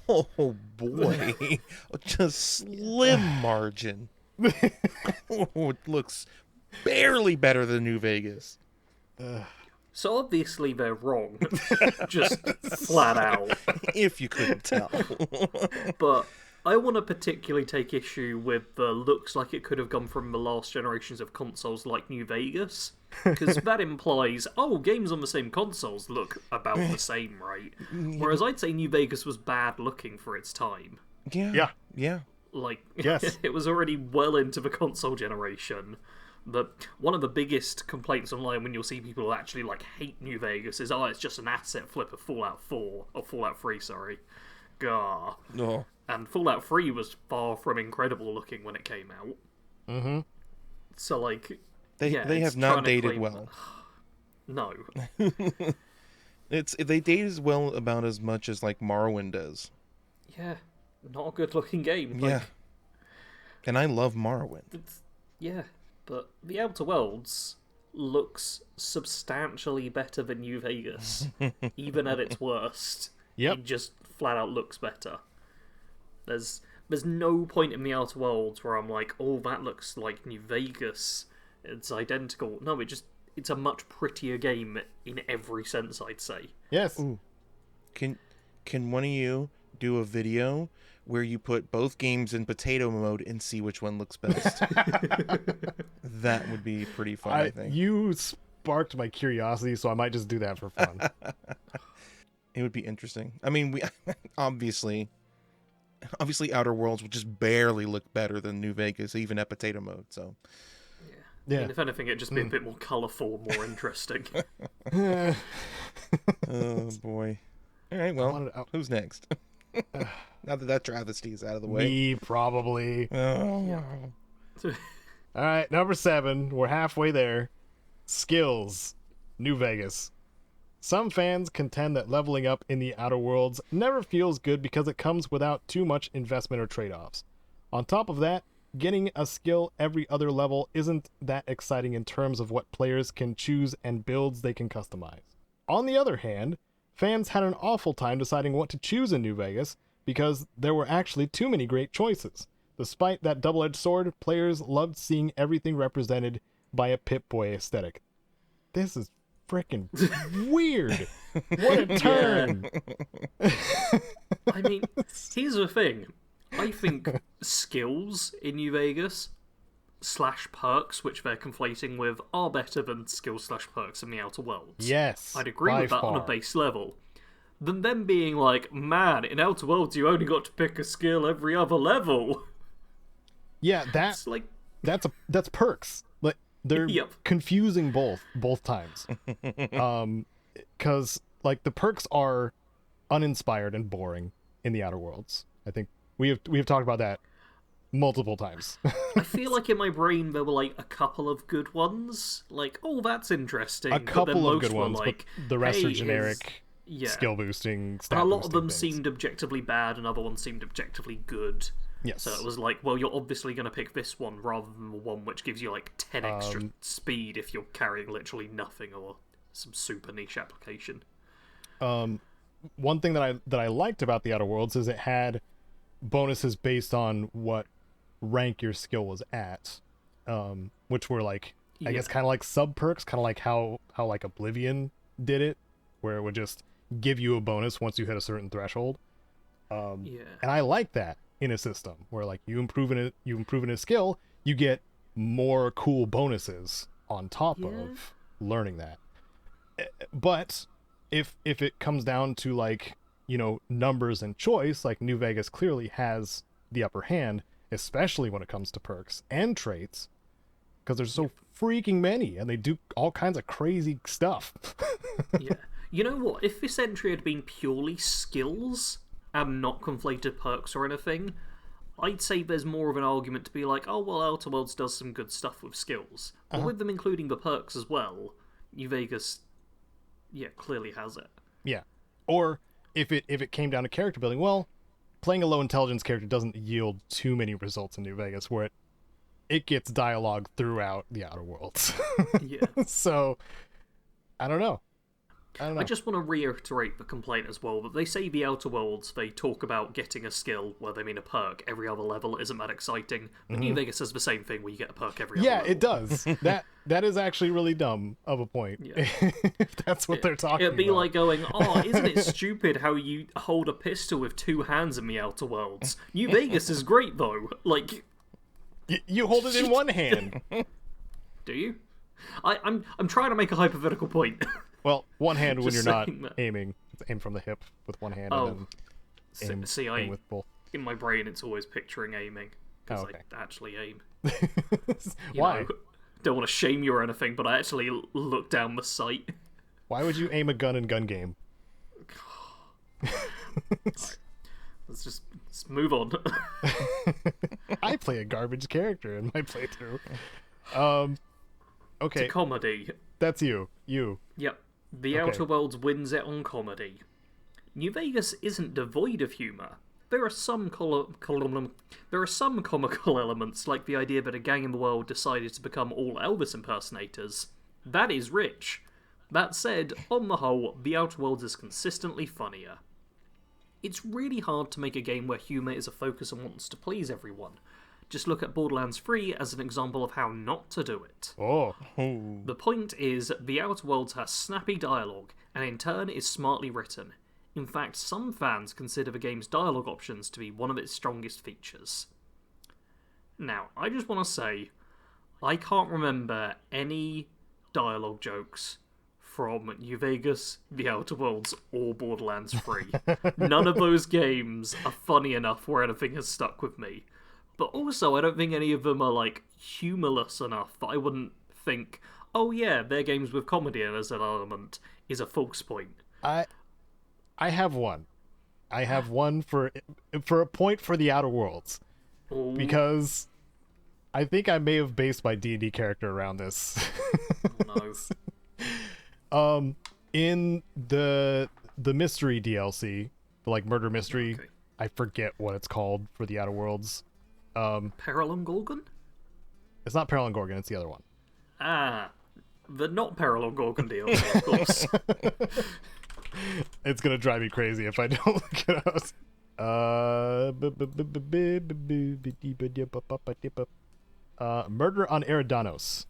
Oh boy, just slim margin. Oh, it looks barely better than New Vegas. So obviously they're wrong. Just flat out. If you couldn't tell. But I want to particularly take issue with the looks like it could have gone from the last generations of consoles like New Vegas. Because that implies, games on the same consoles look about the same, right? Whereas I'd say New Vegas was bad looking for its time. Yeah. Like, Yes. it was already well into the console generation. But one of the biggest complaints online when you'll see people who actually like hate New Vegas is, it's just an asset flip of Fallout 4, or Fallout 3, sorry. Gah. No. And Fallout 3 was far from incredible looking when it came out. Mm-hmm. So, like, They have not dated claim... well. No. They date as well about as much as like Morrowind does. Yeah, not a good looking game. Yeah. And I love Morrowind. Yeah, but the Outer Worlds looks substantially better than New Vegas, even at its worst. Yep. It just flat out looks better. There's no point in the Outer Worlds where I'm like, that looks like New Vegas. It's identical. No, it's a much prettier game in every sense, I'd say. Yes. Ooh. Can one of you do a video where you put both games in potato mode and see which one looks best? That would be pretty fun, I think. You sparked my curiosity, so I might just do that for fun. It would be interesting. I mean, we obviously Outer Worlds would just barely look better than New Vegas, even at potato mode. So I mean, if anything, it'd just be a bit more colourful, more interesting. oh boy. All right, well, who's next? Now that travesty is out of the way. Me, probably. Oh. All right, number 7. We're halfway there. Skills. New Vegas. Some fans contend that leveling up in the Outer Worlds never feels good because it comes without too much investment or trade-offs. On top of that, getting a skill every other level isn't that exciting in terms of what players can choose and builds they can customize. On the other hand, fans had an awful time deciding what to choose in New Vegas because there were actually too many great choices. Despite that double-edged sword, players loved seeing everything represented by a Pip-Boy aesthetic. This is freaking weird. What a turn. I mean, here's the thing. I think skills in New Vegas / perks, which they're conflating with, are better than skills / perks in the Outer Worlds. Yes. I'd agree with that on a base level. Than them being like, man, in Outer Worlds you only got to pick a skill every other level. Yeah, that's perks. Like they're confusing both times. Cuz like the perks are uninspired and boring in the Outer Worlds. I think we have talked about that multiple times. I feel like in my brain there were like a couple of good ones. Like, oh, that's interesting. A couple of good ones, like, but the rest are generic skill boosting, stat and a lot of them things. seemed objectively bad, and other ones seemed objectively good. Yes. So it was like, well, you're obviously going to pick this one rather than the one which gives you like 10 extra speed if you're carrying literally nothing or some super niche application. One thing that I liked about the Outer Worlds is it had bonuses based on what rank your skill was at, which were like I guess kind of like sub perks, kind of like how like Oblivion did it, where it would just give you a bonus once you hit a certain threshold. And I like that in a system where like you improve in a skill, you get more cool bonuses on top of learning that. But if it comes down to like, you know, numbers and choice, like New Vegas clearly has the upper hand, especially when it comes to perks and traits, because there's so freaking many and they do all kinds of crazy stuff. Yeah. You know what? If this entry had been purely skills and not conflated perks or anything, I'd say there's more of an argument to be like, oh, well, Outer Worlds does some good stuff with skills. But with them including the perks as well, New Vegas, clearly has it. Yeah. Or if it came down to character building, well, playing a low intelligence character doesn't yield too many results in New Vegas, where it gets dialogue throughout the Outer Worlds. So, I don't know. I just want to reiterate the complaint as well, that they say the Outer Worlds, they talk about getting a skill, well, they mean a perk, every other level isn't that exciting. But New Vegas does the same thing where you get a perk every other level. Yeah, it does. That is actually really dumb of a point. If that's what they're talking about. It'd be like going, oh, isn't it stupid how you hold a pistol with 2 hands in the Outer Worlds? New Vegas is great, though. Like... You hold it in one hand. Do you? I'm trying to make a hypothetical point. Well, one hand when you're not aiming. Aim from the hip with one hand and then aim with both. In my brain, it's always picturing aiming. Because I actually aim. Why? Don't want to shame you or anything, but I actually look down the sight. Why would you aim a gun in gun game? Right. Let's move on. I play a garbage character in my playthrough. Okay. It's a comedy. That's you. Yep. The Outer Worlds wins it on comedy. New Vegas isn't devoid of humour. There are some comical elements, like the idea that a gang in the world decided to become all Elvis impersonators. That is rich. That said, on the whole, the Outer Worlds is consistently funnier. It's really hard to make a game where humour is a focus and wants to please everyone. Just look at Borderlands 3 as an example of how not to do it. The point is, the Outer Worlds has snappy dialogue, and in turn is smartly written. In fact, some fans consider the game's dialogue options to be one of its strongest features. Now, I just want to say, I can't remember any dialogue jokes from New Vegas, The Outer Worlds, or Borderlands 3. None of those games are funny enough where anything has stuck with me. But also, I don't think any of them are, like, humorless enough that I wouldn't think, oh yeah, they're games with comedy as an element is a false point. I have one. I have one for a point for The Outer Worlds. Ooh. Because I think I may have based my D&D character around this. Oh, no. In the mystery DLC, the like murder mystery, Okay. I forget what it's called for The Outer Worlds. Peril on Gorgon? It's not Peril and Gorgon, it's the other one. Ah, the not Peril on Gorgon DLC, of course. It's gonna drive me crazy if I don't look it up. Murder on Eridanos.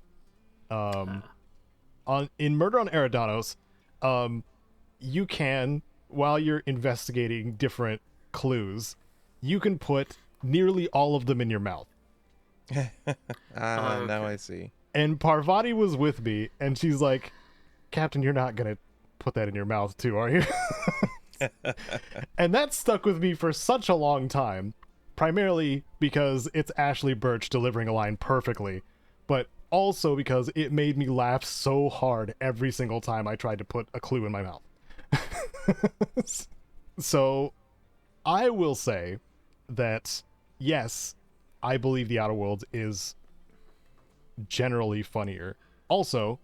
In Murder on Eridanos, you can, while you're investigating different clues, you can put nearly all of them in your mouth. Now I see. And Parvati was with me, and she's like, Captain, you're not gonna put that in your mouth too, are you? And that stuck with me for such a long time, primarily because it's Ashley Birch delivering a line perfectly, but also because it made me laugh so hard every single time I tried to put a clue in my mouth. So I will say that, yes, I believe The Outer Worlds is generally funnier. Also,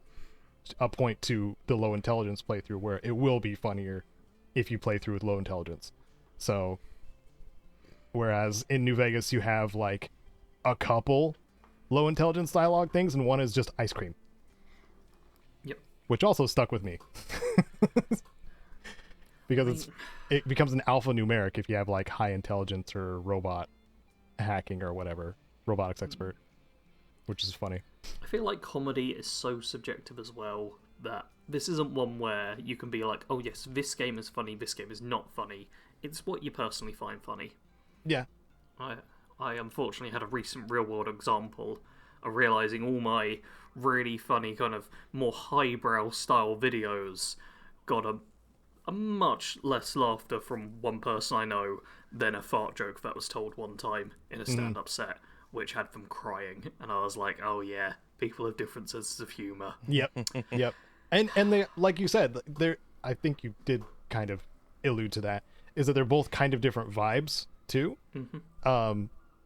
a point to the low intelligence playthrough where it will be funnier if you play through with low intelligence. So, whereas in New Vegas you have like a couple low intelligence dialogue things, and one is just ice cream. Yep. Which also stuck with me. Because it becomes an alphanumeric if you have like high intelligence or robot hacking or whatever, robotics expert, which is funny. I feel like comedy is so subjective as well that this isn't one where you can be like, oh yes, this game is funny, this game is not funny. It's what you personally find funny. Yeah. I unfortunately had a recent real-world example of realising all my really funny kind of more highbrow style videos got a much less laughter from one person I know than a fart joke that was told one time in a stand-up set, which had them crying. And I was like, oh yeah, people have different senses of humour. Yep. Yep. And they, like you said, they're, I think you did kind of allude to that, is that they're both kind of different vibes too.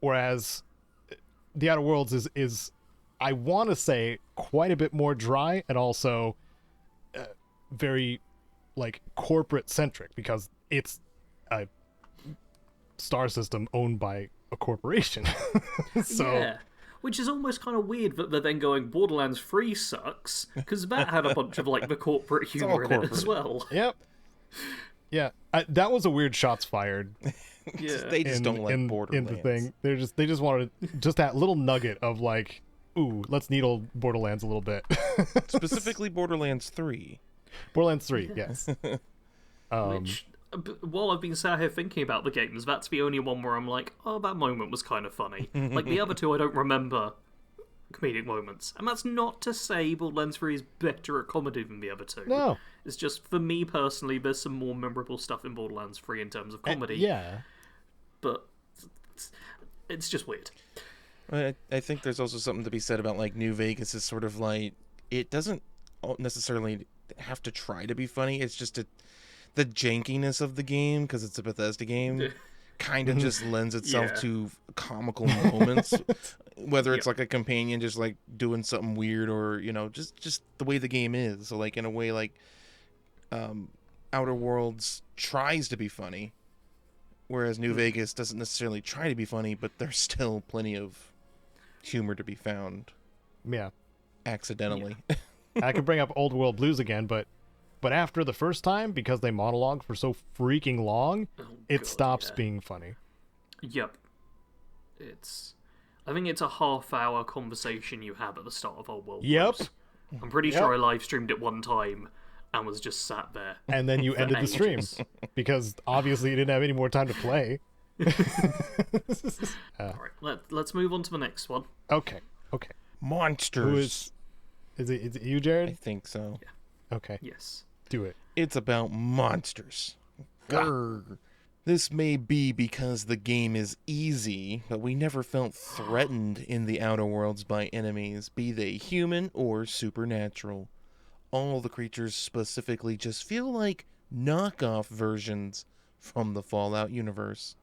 Whereas The Outer Worlds is I want to say quite a bit more dry and also very like corporate centric, because it's a star system owned by a corporation. So Yeah. Which is almost kind of weird that they're then going, Borderlands 3 sucks, because that had a bunch of like the corporate humour in it as well. Yep. Yeah, that was a weird shots fired. Yeah. They just don't like Borderlands. In the thing, they just wanted just that little nugget of like, ooh, let's needle Borderlands a little bit. Specifically Borderlands 3. Borderlands 3, yes. Which, while I've been sat here thinking about the games, that's the only one where I'm like, oh, that moment was kind of funny. Like, the other two, I don't remember comedic moments. And that's not to say Borderlands 3 is better at comedy than the other two. No. It's just, for me personally, there's some more memorable stuff in Borderlands 3 in terms of comedy. Yeah. But it's just weird. I think there's also something to be said about like New Vegas is sort of like, it doesn't necessarily have to try to be funny. It's just the jankiness of the game, because it's a Bethesda game, kind of just lends itself to comical moments, whether it's like a companion just like doing something weird, or you know, just the way the game is. So like in a way, like Outer Worlds tries to be funny, whereas New Vegas doesn't necessarily try to be funny, but there's still plenty of humor to be found Yeah. accidentally. I could bring up Old World Blues again, but after the first time, because they monologue for so freaking long, it stops being funny. Yep. I think it's a half-hour conversation you have at the start of Old World Yep. Blues. I'm pretty sure I live streamed it one time and was just sat there. And then you for ended the stream ages. because obviously you didn't have any more time to play. Alright, let's move on to the next one. Okay. Monsters. Who is it you, Jared? I think so. Okay, Yes. do it. It's about monsters. Grr. This may be because the game is easy, but we never felt threatened in the Outer Worlds by enemies, be they human or supernatural. All the creatures specifically just feel like knockoff versions from the Fallout universe.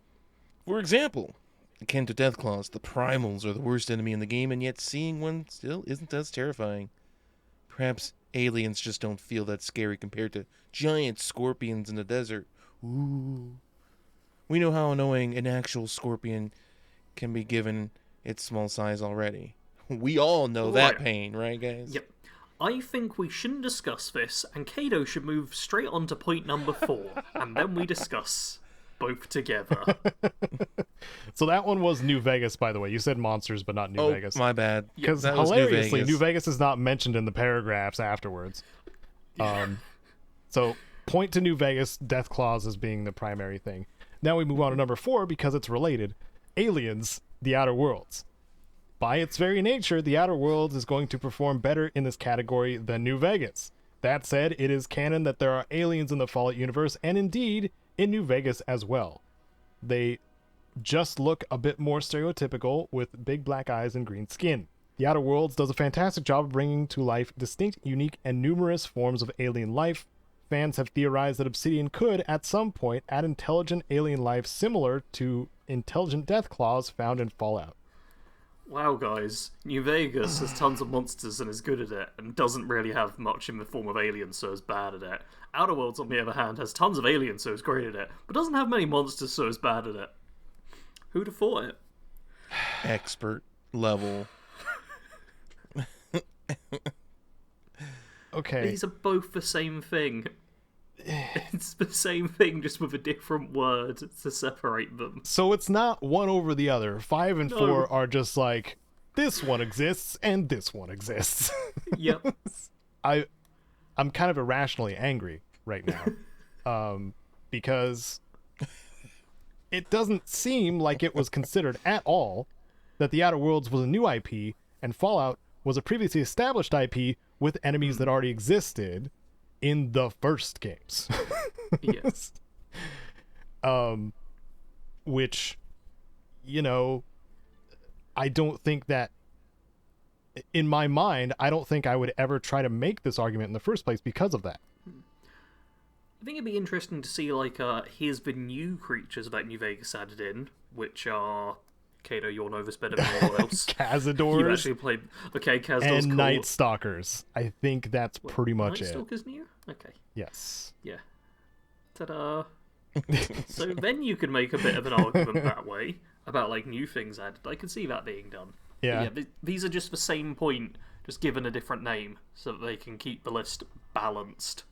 For example, akin to Deathclaws, the primals are the worst enemy in the game, and yet seeing one still isn't as terrifying. Perhaps aliens just don't feel that scary compared to giant scorpions in the desert. Ooh. We know how annoying an actual scorpion can be given its small size already. We all know that Right. pain, right, guys? Yep. I think we shouldn't discuss this, and Caedo should move straight on to point number 4, and then we discuss both together. So that one was New Vegas, by the way. You said monsters, but not New Oh, Vegas. my bad. Because That was New hilariously, Vegas. New Vegas is not mentioned in the paragraphs afterwards. So point to New Vegas, Death Claws as being the primary thing. Now we move on to number 4 because it's related. Aliens, the Outer Worlds. By its very nature, the Outer Worlds is going to perform better in this category than New Vegas. That said, it is canon that there are aliens in the Fallout universe, and indeed in New Vegas as well. They just look a bit more stereotypical with big black eyes and green skin. The Outer Worlds does a fantastic job of bringing to life distinct, unique, and numerous forms of alien life. Fans have theorized that Obsidian could, at some point, add intelligent alien life similar to intelligent Deathclaws found in Fallout. Wow, guys. New Vegas has tons of monsters and is good at it, and doesn't really have much in the form of aliens, so is bad at it. Outer Worlds, on the other hand, has tons of aliens, so is great at it, but doesn't have many monsters, so is bad at it. Who'd have thought it? Expert level. Okay. These are both the same thing. It's the same thing, just with a different word to separate them. So it's not one over the other. 5 and 4 No. are just like, this one exists and this one exists. Yep. I'm kind of irrationally angry right now. Because it doesn't seem like it was considered at all that the Outer Worlds was a new IP and Fallout was a previously established IP with enemies that already existed in the first games. Yes. Which, you know, I don't think that, in my mind, I don't think I would ever try to make this argument in the first place because of that. I think it'd be interesting to see, like, here's the new creatures that New Vegas added in, which are... Caedo, you'll know this better than anyone else. You Cazadors actually played... Okay, Kaz does and cool. Night Stalkers. I think that's pretty much Night it. Stalker's new? Okay. Yes. Yeah. Ta-da. So then you could make a bit of an argument that way about like new things added. I could see that being done. But Yeah. these are just the same point, just given a different name, so that they can keep the list balanced,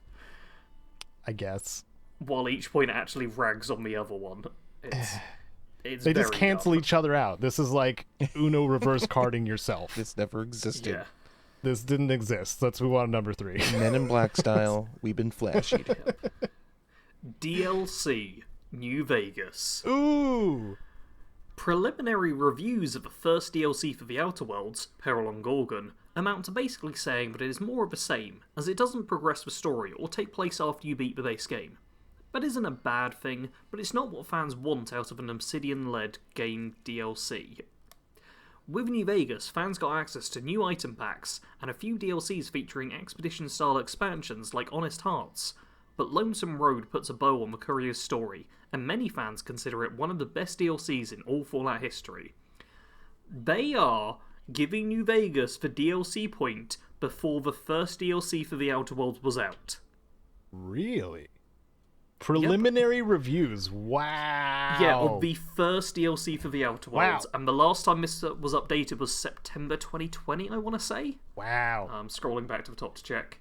I guess. while each point actually rags on the other one. It's They just very cancel dumb. each other out. This is like Uno reverse carding yourself. This never existed. Yeah. This didn't exist. Let's move on to number 3. Men in Black style, we've been flashy. DLC New Vegas. Ooh! Preliminary reviews of the first DLC for the Outer Worlds, Peril on Gorgon, amount to basically saying that it is more of the same, as it doesn't progress the story or take place after you beat the base game. That isn't a bad thing, but it's not what fans want out of an Obsidian-led game DLC. With New Vegas, fans got access to new item packs, and a few DLCs featuring Expedition-style expansions like Honest Hearts, but Lonesome Road puts a bow on the Courier's story, and many fans consider it one of the best DLCs in all Fallout history. They are giving New Vegas the DLC point before the first DLC for the Outer Worlds was out. Really? Preliminary reviews. Wow. Yeah, of the first DLC for the Outer Worlds, Wow. and the last time this was updated was September 2020, I want to say? Wow. I'm scrolling back to the top to check.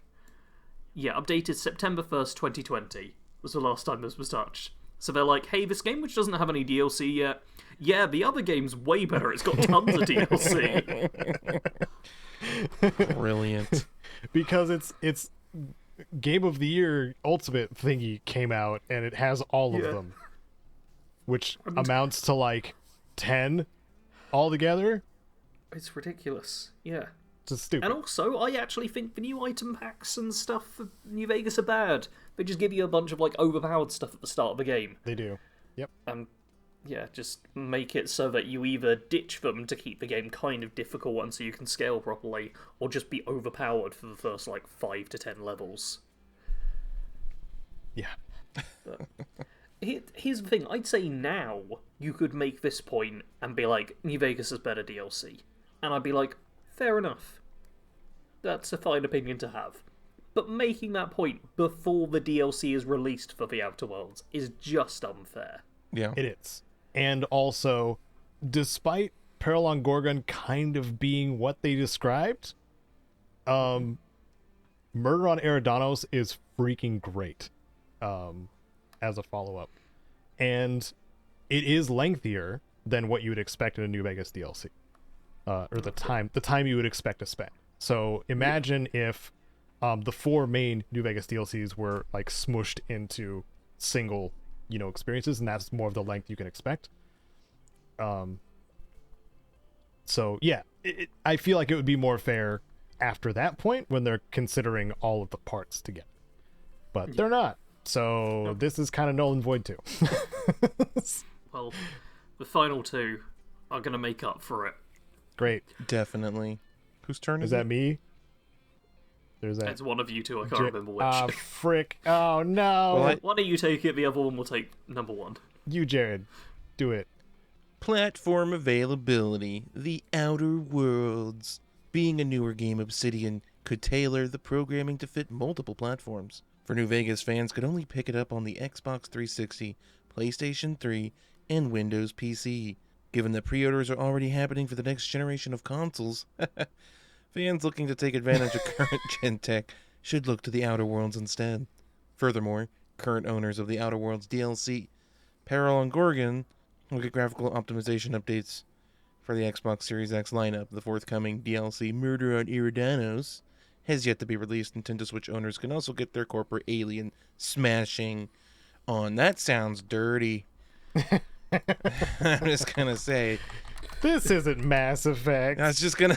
Yeah, updated September 1st, 2020 was the last time this was touched. So they're like, hey, this game which doesn't have any DLC yet, yeah, the other game's way better, it's got tons of DLC. Brilliant. Because it's Game of the Year Ultimate thingy came out, and it has all of Yeah. them. Which amounts to like 10 altogether. It's ridiculous, yeah. Just stupid. And also, I actually think the new item packs and stuff for New Vegas are bad. They just give you a bunch of like overpowered stuff at the start of the game. They do. Yep. Yeah, just make it so that you either ditch them to keep the game kind of difficult and so you can scale properly, or just be overpowered for the first like 5 to 10 levels. Yeah. But here's the thing, I'd say now you could make this point and be like, New Vegas is better DLC. And I'd be like, fair enough. That's a fine opinion to have. But making that point before the DLC is released for the Outer Worlds is just unfair. Yeah. It is. And also, despite Peril on Gorgon kind of being what they described, Murder on Eridanos is freaking great as a follow-up. And it is lengthier than what you would expect in a New Vegas DLC. Or the time you would expect to spend. So imagine if the 4 main New Vegas DLCs were like smushed into single experiences, and that's more of the length you can expect. So yeah, I feel like it would be more fair after that point when they're considering all of the parts together, but they're not. So this is kind of null and void too. Well, the final 2 are going to make up for it. Great. Definitely. Whose turn is that it? Me? There's that. It's one of you two, I can't remember which. Frick. Oh no. Well, Why don't you take it, the other one will take number 1. You, Jared. Do it. Platform availability. The Outer Worlds. Being a newer game, Obsidian could tailor the programming to fit multiple platforms. For New Vegas, fans could only pick it up on the Xbox 360, PlayStation 3, and Windows PC. Given that pre-orders are already happening for the next generation of consoles, fans looking to take advantage of current gen tech should look to the Outer Worlds instead. Furthermore, current owners of the Outer Worlds DLC, Peril on Gorgon, will get graphical optimization updates for the Xbox Series X lineup. The forthcoming DLC, Murder on Eridanos, has yet to be released. Nintendo Switch owners can also get their corporate alien smashing on. That sounds dirty. I'm just gonna say, This isn't Mass Effect. I was just gonna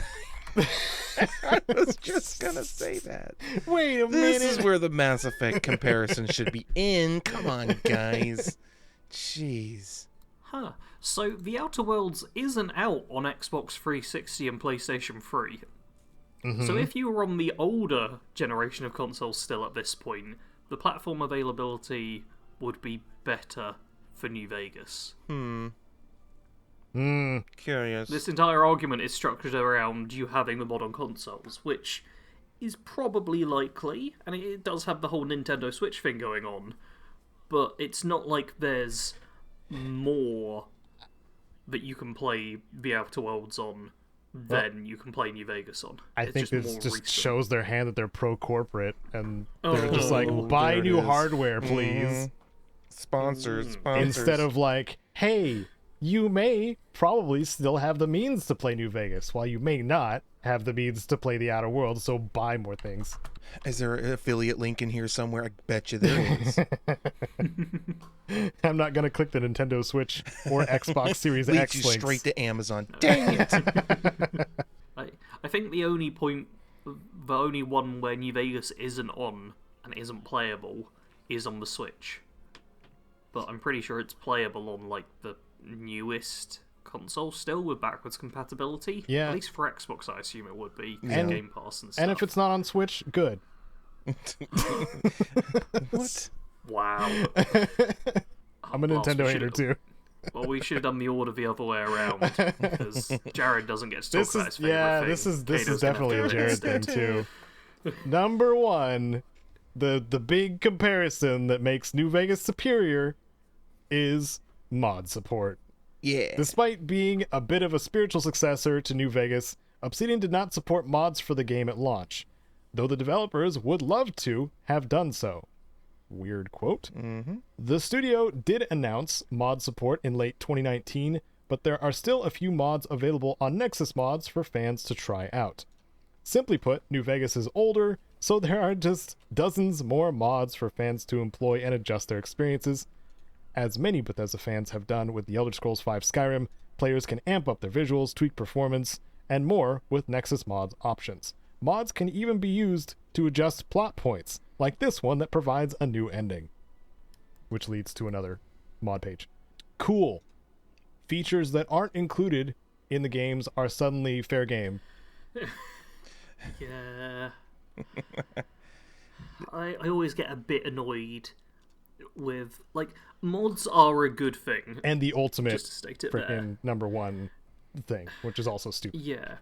say that. Wait a This minute. is where the Mass Effect comparison should be in. Come on, guys. Jeez. Huh. So, The Outer Worlds isn't out on Xbox 360 and PlayStation 3. So if you were on the older generation of consoles still at this point, the platform availability would be better for New Vegas. Curious. This entire argument is structured around you having the modern consoles, which is probably likely, and it does have the whole Nintendo Switch thing going on, but it's not like there's more that you can play The Outer Worlds on than you can play New Vegas on. I It's think just this more just recent. shows their hand that they're pro-corporate, and they're just Oh, like, there buy it new is. hardware, please. Sponsors. Instead of like, hey, you may probably still have the means to play New Vegas, while you may not have the means to play the Outer Worlds, so buy more things. Is there an affiliate link in here somewhere? I bet you there is. I'm not gonna click the Nintendo Switch or Xbox Series Leads X you links. straight to Amazon. Dang it! I think the only one where New Vegas isn't on and isn't playable is on the Switch. But I'm pretty sure it's playable on like the newest console still with backwards compatibility. Yeah. At least for Xbox, I assume it would be. And- Game Pass and stuff. And if it's not on Switch, good. What? Wow. I'm a Nintendo hater too. Well, we should have done the order the other way around because Jared doesn't get to talk This about is his favorite thing. this is Caedo's gonna definitely a have to Jared do it. thing too. Number one, the big comparison that makes New Vegas superior is mod support. Yeah. Despite being a bit of a spiritual successor to New Vegas, Obsidian did not support mods for the game at launch, though the developers would love to have done so. Weird quote. The studio did announce mod support in late 2019, but there are still a few mods available on Nexus Mods for fans to try out. Simply put, New Vegas is older, so there are just dozens more mods for fans to employ and adjust their experiences. As many Bethesda fans have done with The Elder Scrolls V Skyrim, players can amp up their visuals, tweak performance, and more with Nexus Mods options. Mods can even be used to adjust plot points, like this one that provides a new ending, which leads to another mod page. Cool. Features that aren't included in the games are suddenly fair game. Yeah. I always get a bit annoyed with, like, mods are a good thing. And the ultimate Just to state it there. freaking number one thing, which is also stupid. Yeah.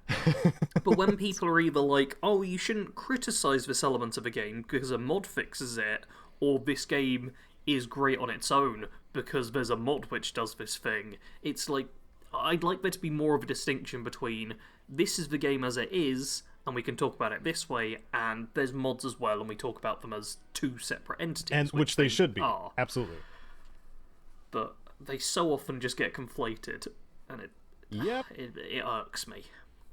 But when people are either like, oh, you shouldn't criticize this element of a game because a mod fixes it, or this game is great on its own because there's a mod which does this thing, it's like, I'd like there to be more of a distinction between this is the game as it is, and we can talk about it this way, and there's mods as well, and we talk about them as two separate entities. And which they should be. Are. Absolutely. But they so often just get conflated, and Yep. it irks me.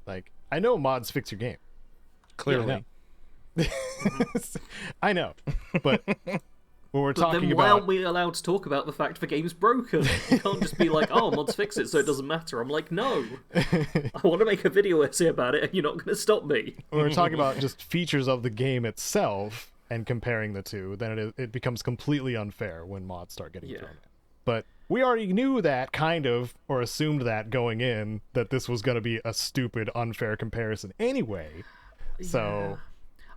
Like, I know mods fix your game. Clearly. I know. But when we're But talking then why about... aren't we allowed to talk about the fact the game's broken? You can't just be like, oh, mods fix it so it doesn't matter. I'm like, no. I want to make a video essay about it and you're not going to stop me. when we're talking about just features of the game itself and comparing the two, then it becomes completely unfair when mods start getting thrown in. But we already knew that, kind of, or assumed that going in, that this was going to be a stupid, unfair comparison anyway. So...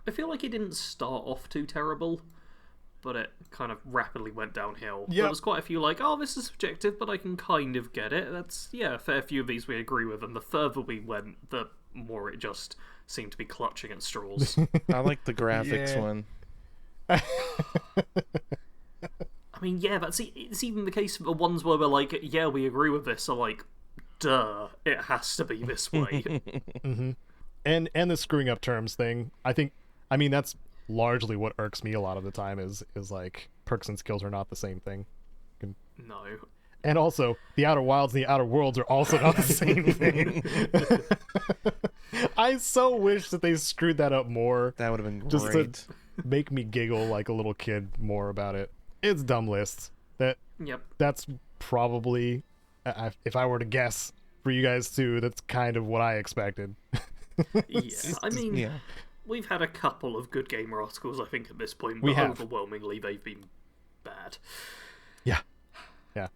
I feel like it didn't start off too terrible, but it kind of rapidly went downhill. Yep. There was quite a few like, oh, this is subjective, but I can kind of get it. That's, yeah, a fair few of these we agree with, and the further we went, the more it just seemed to be clutching at straws. I like the graphics Yeah. one. I mean, yeah, it's even the case for the ones where we're like, yeah, we agree with this, so like, duh, it has to be this way. And the screwing up terms thing, I mean, that's largely what irks me a lot of the time is like, perks and skills are not the same thing. No. And also, the Outer Wilds and the Outer Worlds are also not the same thing. I so wish that they screwed that up more. That would have been Just great. to make me giggle like a little kid more about it. It's dumb lists. Yep. That's probably, if I were to guess for you guys too, that's kind of what I expected. Yeah. I mean, Yeah. we've had a couple of good gamer articles, I think, at this point, We but have. overwhelmingly they've been bad. Yeah. Yeah.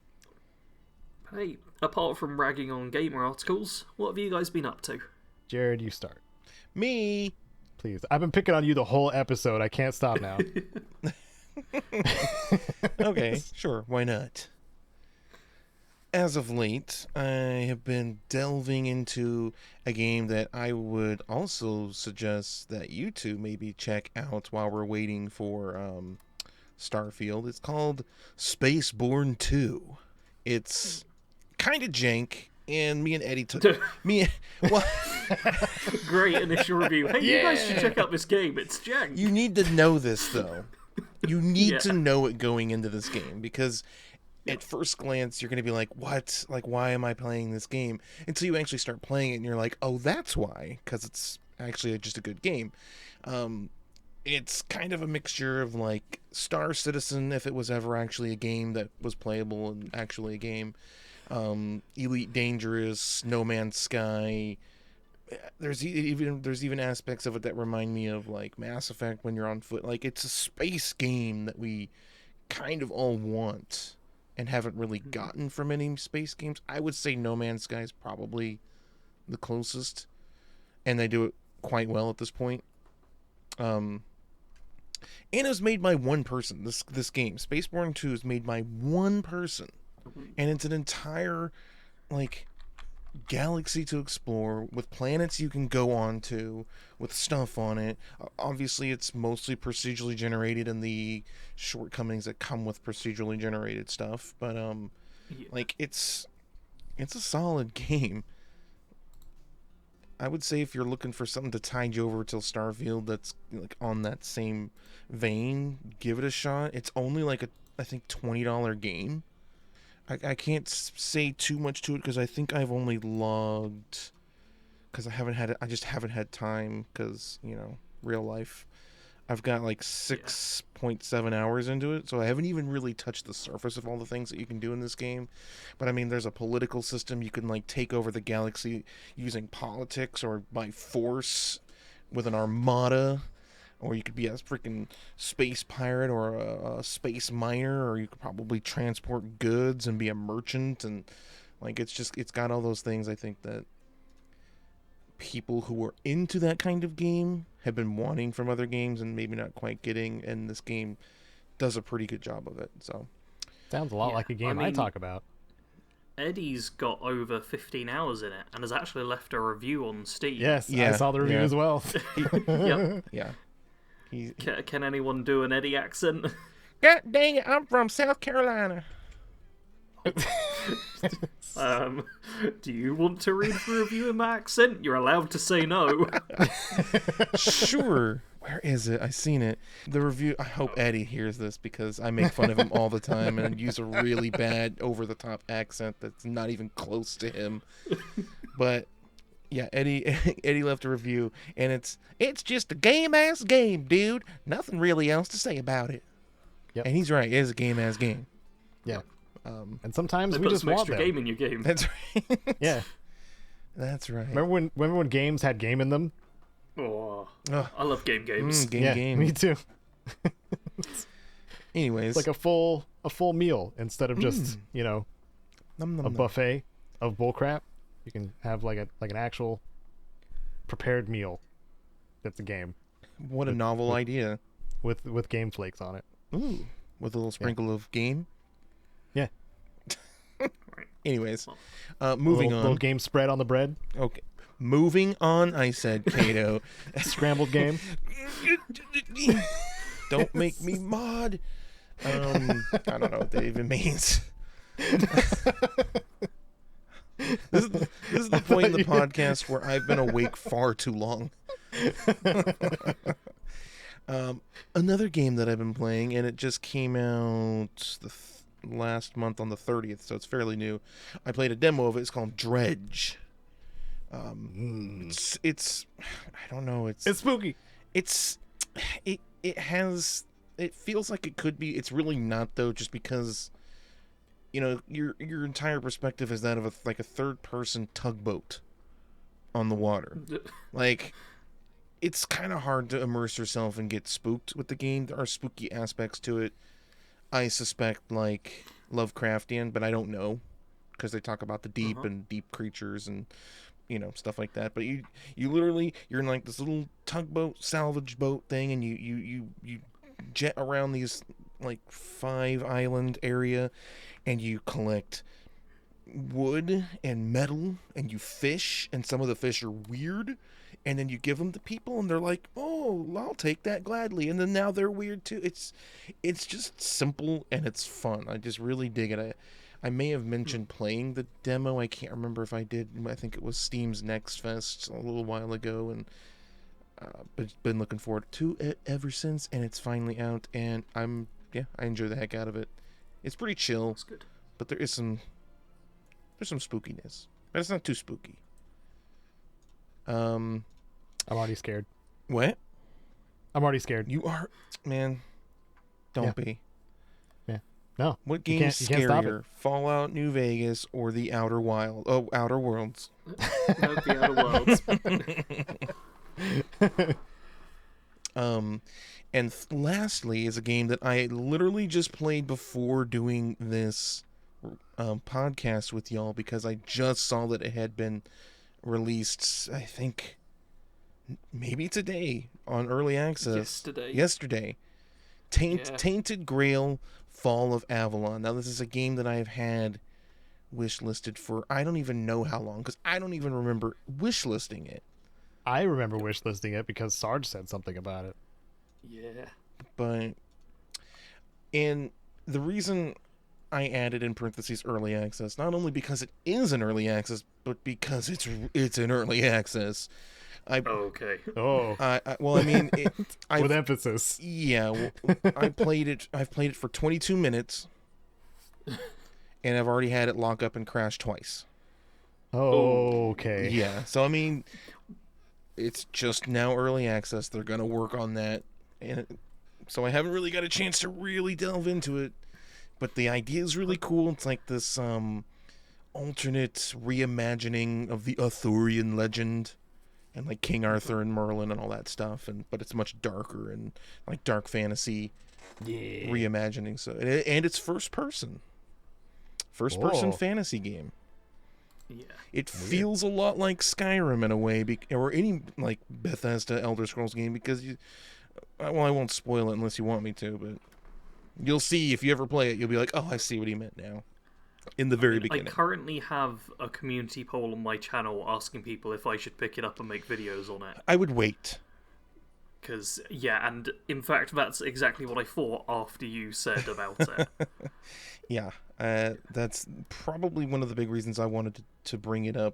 Hey, apart from ragging on gamer articles, what have you guys been up to? Jared, you start. Me. Please. I've been picking on you the whole episode. I can't stop now. Okay, sure, why not? As of late, I have been delving into a game that I would also suggest that you two maybe check out while we're waiting for Starfield. It's called Spaceborne 2. It's kind of jank, and me and Eddie took well, Great initial review. Hey, you guys should Yeah. check out this game. It's jank. you need to know this though. You need Yeah. to know it going into this game because at first glance you're going to be like, what? Like, why am I playing this game? Until you actually start playing it and you're like, oh, that's why, because it's actually just a good game. It's kind of a mixture of like Star Citizen, if it was ever actually a game that was playable and actually a game, Elite Dangerous, No Man's Sky. There's even aspects of it that remind me of like Mass Effect when you're on foot. Like, it's a space game that we kind of all want and haven't really gotten from any space games. I would say No Man's Sky is probably the closest, and they do it quite well at this point. And it was made by one person. This game, Spaceborne 2, is made by one person, and it's an entire like galaxy to explore with planets you can go on to with stuff on it. Obviously it's mostly procedurally generated and the shortcomings that come with procedurally generated stuff, but like it's a solid game. I would say if you're looking for something to tide you over till Starfield that's like on that same vein, give it a shot. It's only like I think $20 game. I can't say too much to it because I think I've only logged, because I just haven't had time because, you know, real life. I've got like 6.7 hours into it, so I haven't even really touched the surface of all the things that you can do in this game. But I mean, there's a political system. You can like take over the galaxy using politics or by force with an armada, or you could be a freaking space pirate or a space miner, or you could probably transport goods and be a merchant. And like, it's got all those things I think that people who are into that kind of game have been wanting from other games and maybe not quite getting, and this game does a pretty good job of it. So Sounds a lot Yeah, like a game I mean, talk about. Eddie's got over 15 hours in it and has actually left a review on Steam. Yes, I Yeah, saw the review yeah. as well. Yep. yeah, he Can anyone do an Eddie accent? God dang it, I'm from South Carolina. Do you want to read the review in my accent? You're allowed to say no. Sure. Where is it? I seen it. The review. I hope Eddie hears this because I make fun of him all the time and use a really bad, over-the-top accent that's not even close to him. But yeah, Eddie left a review, and it's just a game-ass game, dude. Nothing really else to say about it. Yep. And he's right. It is a game-ass game. Yeah. And sometimes They we put just some want extra them. game in your game. That's right. Yeah. That's right. Remember when games had game in them? Oh, Ugh. I love game games. Game. Me too. Anyways, It's like a full meal instead of just nom, nom, a nom. buffet of bullcrap. You can have like an actual prepared meal. That's a game What a novel idea. with game flakes on it. Ooh, with a little sprinkle of game. Yeah. Anyways, moving Little on. game spread on the bread. Okay, moving on. I said, Caedo. Scrambled game. Don't make me mod. I don't know what that even means. This is the point in the podcast where I've been awake far too long. Another game that I've been playing, and it just came out last month on the 30th, so it's fairly new. I played a demo of it. It's called Dredge. It's I don't know. It's spooky. It feels like it could be. It's really not though, just because your entire perspective is that of a third person tugboat on the water. Like, it's kind of hard to immerse yourself and get spooked with the game. There are spooky aspects to it. I suspect like Lovecraftian, but I don't know because they talk about the deep and deep creatures and stuff like that. But you literally, you're in like this little tugboat, salvage boat thing, and you jet around these like 5-island area, and you collect wood and metal, and you fish, and some of the fish are weird, and then you give them to people, and they're like, "Oh, I'll take that gladly," and then now they're weird too. It's just simple and it's fun. I just really dig it. I may have mentioned playing the demo. I can't remember if I did. I think it was Steam's Next Fest a little while ago, and but been looking forward to it ever since. And it's finally out, and I enjoy the heck out of it. It's pretty chill, That's good. but there's some spookiness, but it's not too spooky. I'm already scared. What? I'm already scared. You are, man. Don't be. Yeah. No. What You game's can't stop it. scarier, Fallout New Vegas or the Outer Worlds? No, the Outer Worlds. And lastly is a game that I literally just played before doing this podcast with y'all, because I just saw that it had been released, I think maybe today on early access. Yesterday. Tainted Grail Fall of Avalon. Now, this is a game that I've had wishlisted for I don't even know how long, because I don't even remember wishlisting it. I remember wishlisting it because Sarge said something about it. Yeah. But, and the reason I added in parentheses early access, not only because it is an early access, but because it's an early access. Okay. Oh. Well, I mean, with emphasis. Yeah, well, I've played it for 22 minutes, and I've already had it lock up and crash twice. Okay. Yeah, so I mean, it's just now early access. They're gonna work on that and so I haven't really got a chance to really delve into it. But the idea is really cool. It's like this alternate reimagining of the Arthurian legend, and like King Arthur and Merlin and all that stuff. But it's much darker and like dark fantasy reimagining. So and it's first person fantasy game. Yeah. It feels a lot like Skyrim in a way, or any like Bethesda Elder Scrolls game, because I won't spoil it unless you want me to, but you'll see if you ever play it. You'll be like, oh, I see what he meant now. In the very beginning. I currently have a community poll on my channel asking people if I should pick it up and make videos on it. I would wait. Because, yeah, and in fact, that's exactly what I thought after you said about it. Yeah, that's probably one of the big reasons I wanted to bring it up,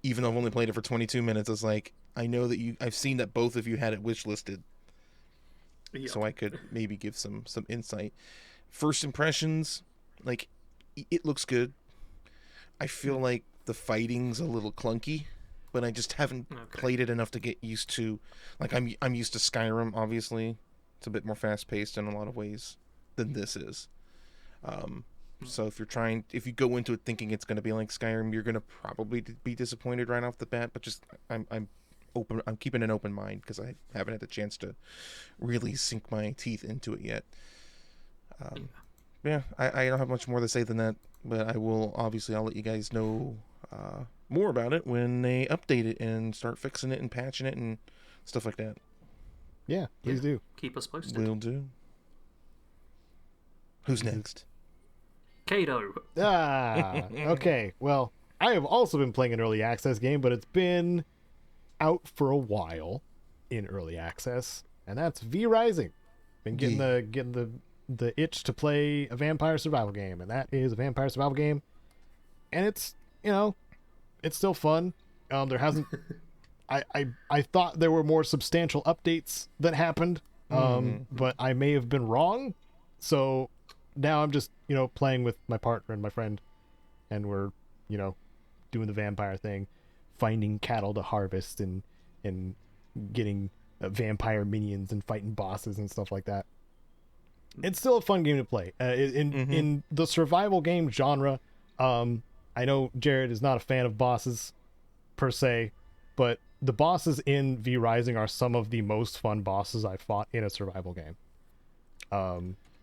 even though I've only played it for 22 minutes. It's like, I know that I've seen that both of you had it wishlisted, so I could maybe give some insight. First impressions, like, it looks good. I feel like the fighting's a little clunky, but I just haven't played it enough to get used to. Like, I'm used to Skyrim, obviously. It's a bit more fast-paced in a lot of ways than this is. So if you go into it thinking it's going to be like Skyrim, you're going to probably be disappointed right off the bat. But just I'm keeping an open mind because I haven't had the chance to really sink my teeth into it yet. Yeah, I don't have much more to say than that, but I'll let you guys know more about it when they update it and start fixing it and patching it and stuff like that. Yeah, please do. Keep us posted. Will do. Who's next? Caedo. Okay. Well, I have also been playing an early access game, but it's been out for a while in early access, and that's V Rising. Been getting the itch to play a vampire survival game, and that is a vampire survival game, and it's it's still fun. There hasn't I thought there were more substantial updates that happened, but I may have been wrong. So now I'm just playing with my partner and my friend, and we're doing the vampire thing, finding cattle to harvest and getting vampire minions and fighting bosses and stuff like that. It's still a fun game to play. In the survival game genre, I know Jared is not a fan of bosses per se, but the bosses in V Rising are some of the most fun bosses I've fought in a survival game.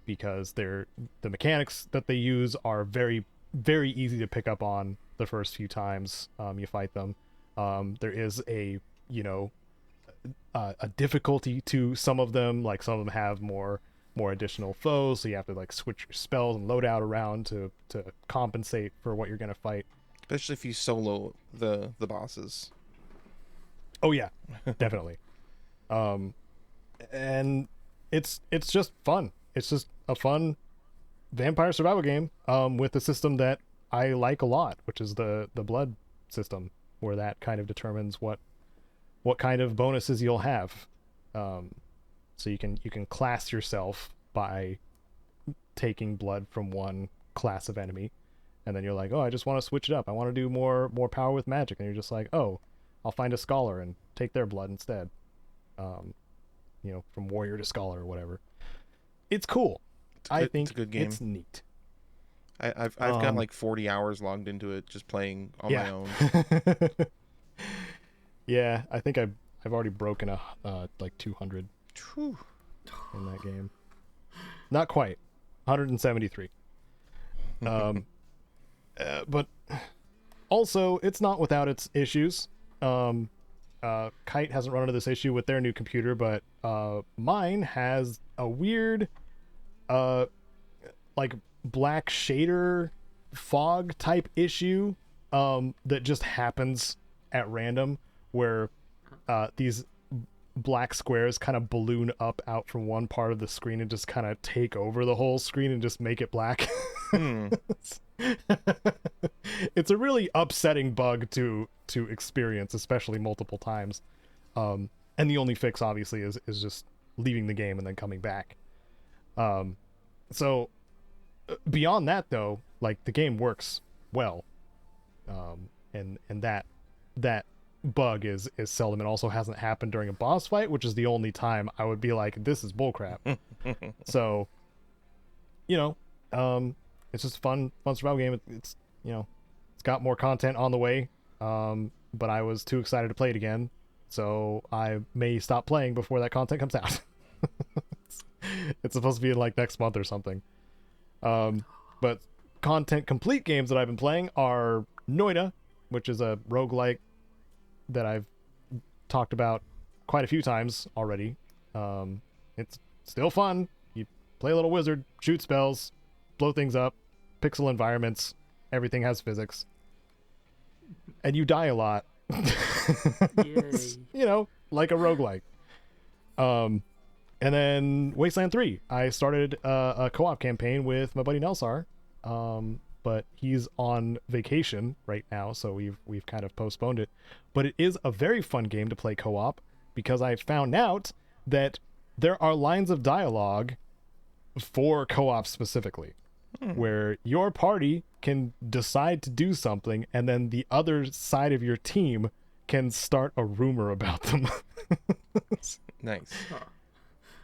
Because the mechanics that they use are very, very easy to pick up on the first few times you fight them. There is a difficulty to some of them. Like, some of them have more additional foes, so you have to like switch your spells and loadout around to compensate for what you're gonna fight. Especially if you solo the bosses. Oh yeah, definitely. And it's just fun. It's just a fun vampire survival game with a system that I like a lot, which is the blood system, where that kind of determines what kind of bonuses you'll have. So you can class yourself by taking blood from one class of enemy, and then you're like, oh, I just want to switch it up. I want to do more power with magic, and you're just like, oh, I'll find a scholar and take their blood instead. From warrior to scholar or whatever. It's cool. I think it's a good game. It's neat. I've got like 40 hours logged into it just playing on my own. Yeah, I think I've already broken like 200 in that game. Not quite. 173. But also, it's not without its issues. Kite hasn't run into this issue with their new computer, but mine has a weird like black shader fog type issue that just happens at random, where these black squares kind of balloon up out from one part of the screen and just kind of take over the whole screen and just make it black. It's a really upsetting bug to experience, especially multiple times. And the only fix obviously is just leaving the game and then coming back. So beyond that though, like, the game works well. And that bug is seldom, and also hasn't happened during a boss fight, which is the only time I would be like, this is bullcrap. So, it's just a fun survival game. It's it's got more content on the way, but I was too excited to play it again, so I may stop playing before that content comes out. It's supposed to be in like next month or something. But content complete games that I've been playing are Noida, which is a roguelike that I've talked about quite a few times already. It's still fun. You play a little wizard, shoot spells, blow things up, pixel environments, everything has physics. And you die a lot. Yay. Like a roguelike. And then Wasteland 3. I started a co-op campaign with my buddy Nelsar. But he's on vacation right now, so we've kind of postponed it. But it is a very fun game to play co-op, because I found out that there are lines of dialogue for co-op specifically, where your party can decide to do something, and then the other side of your team can start a rumor about them. Nice.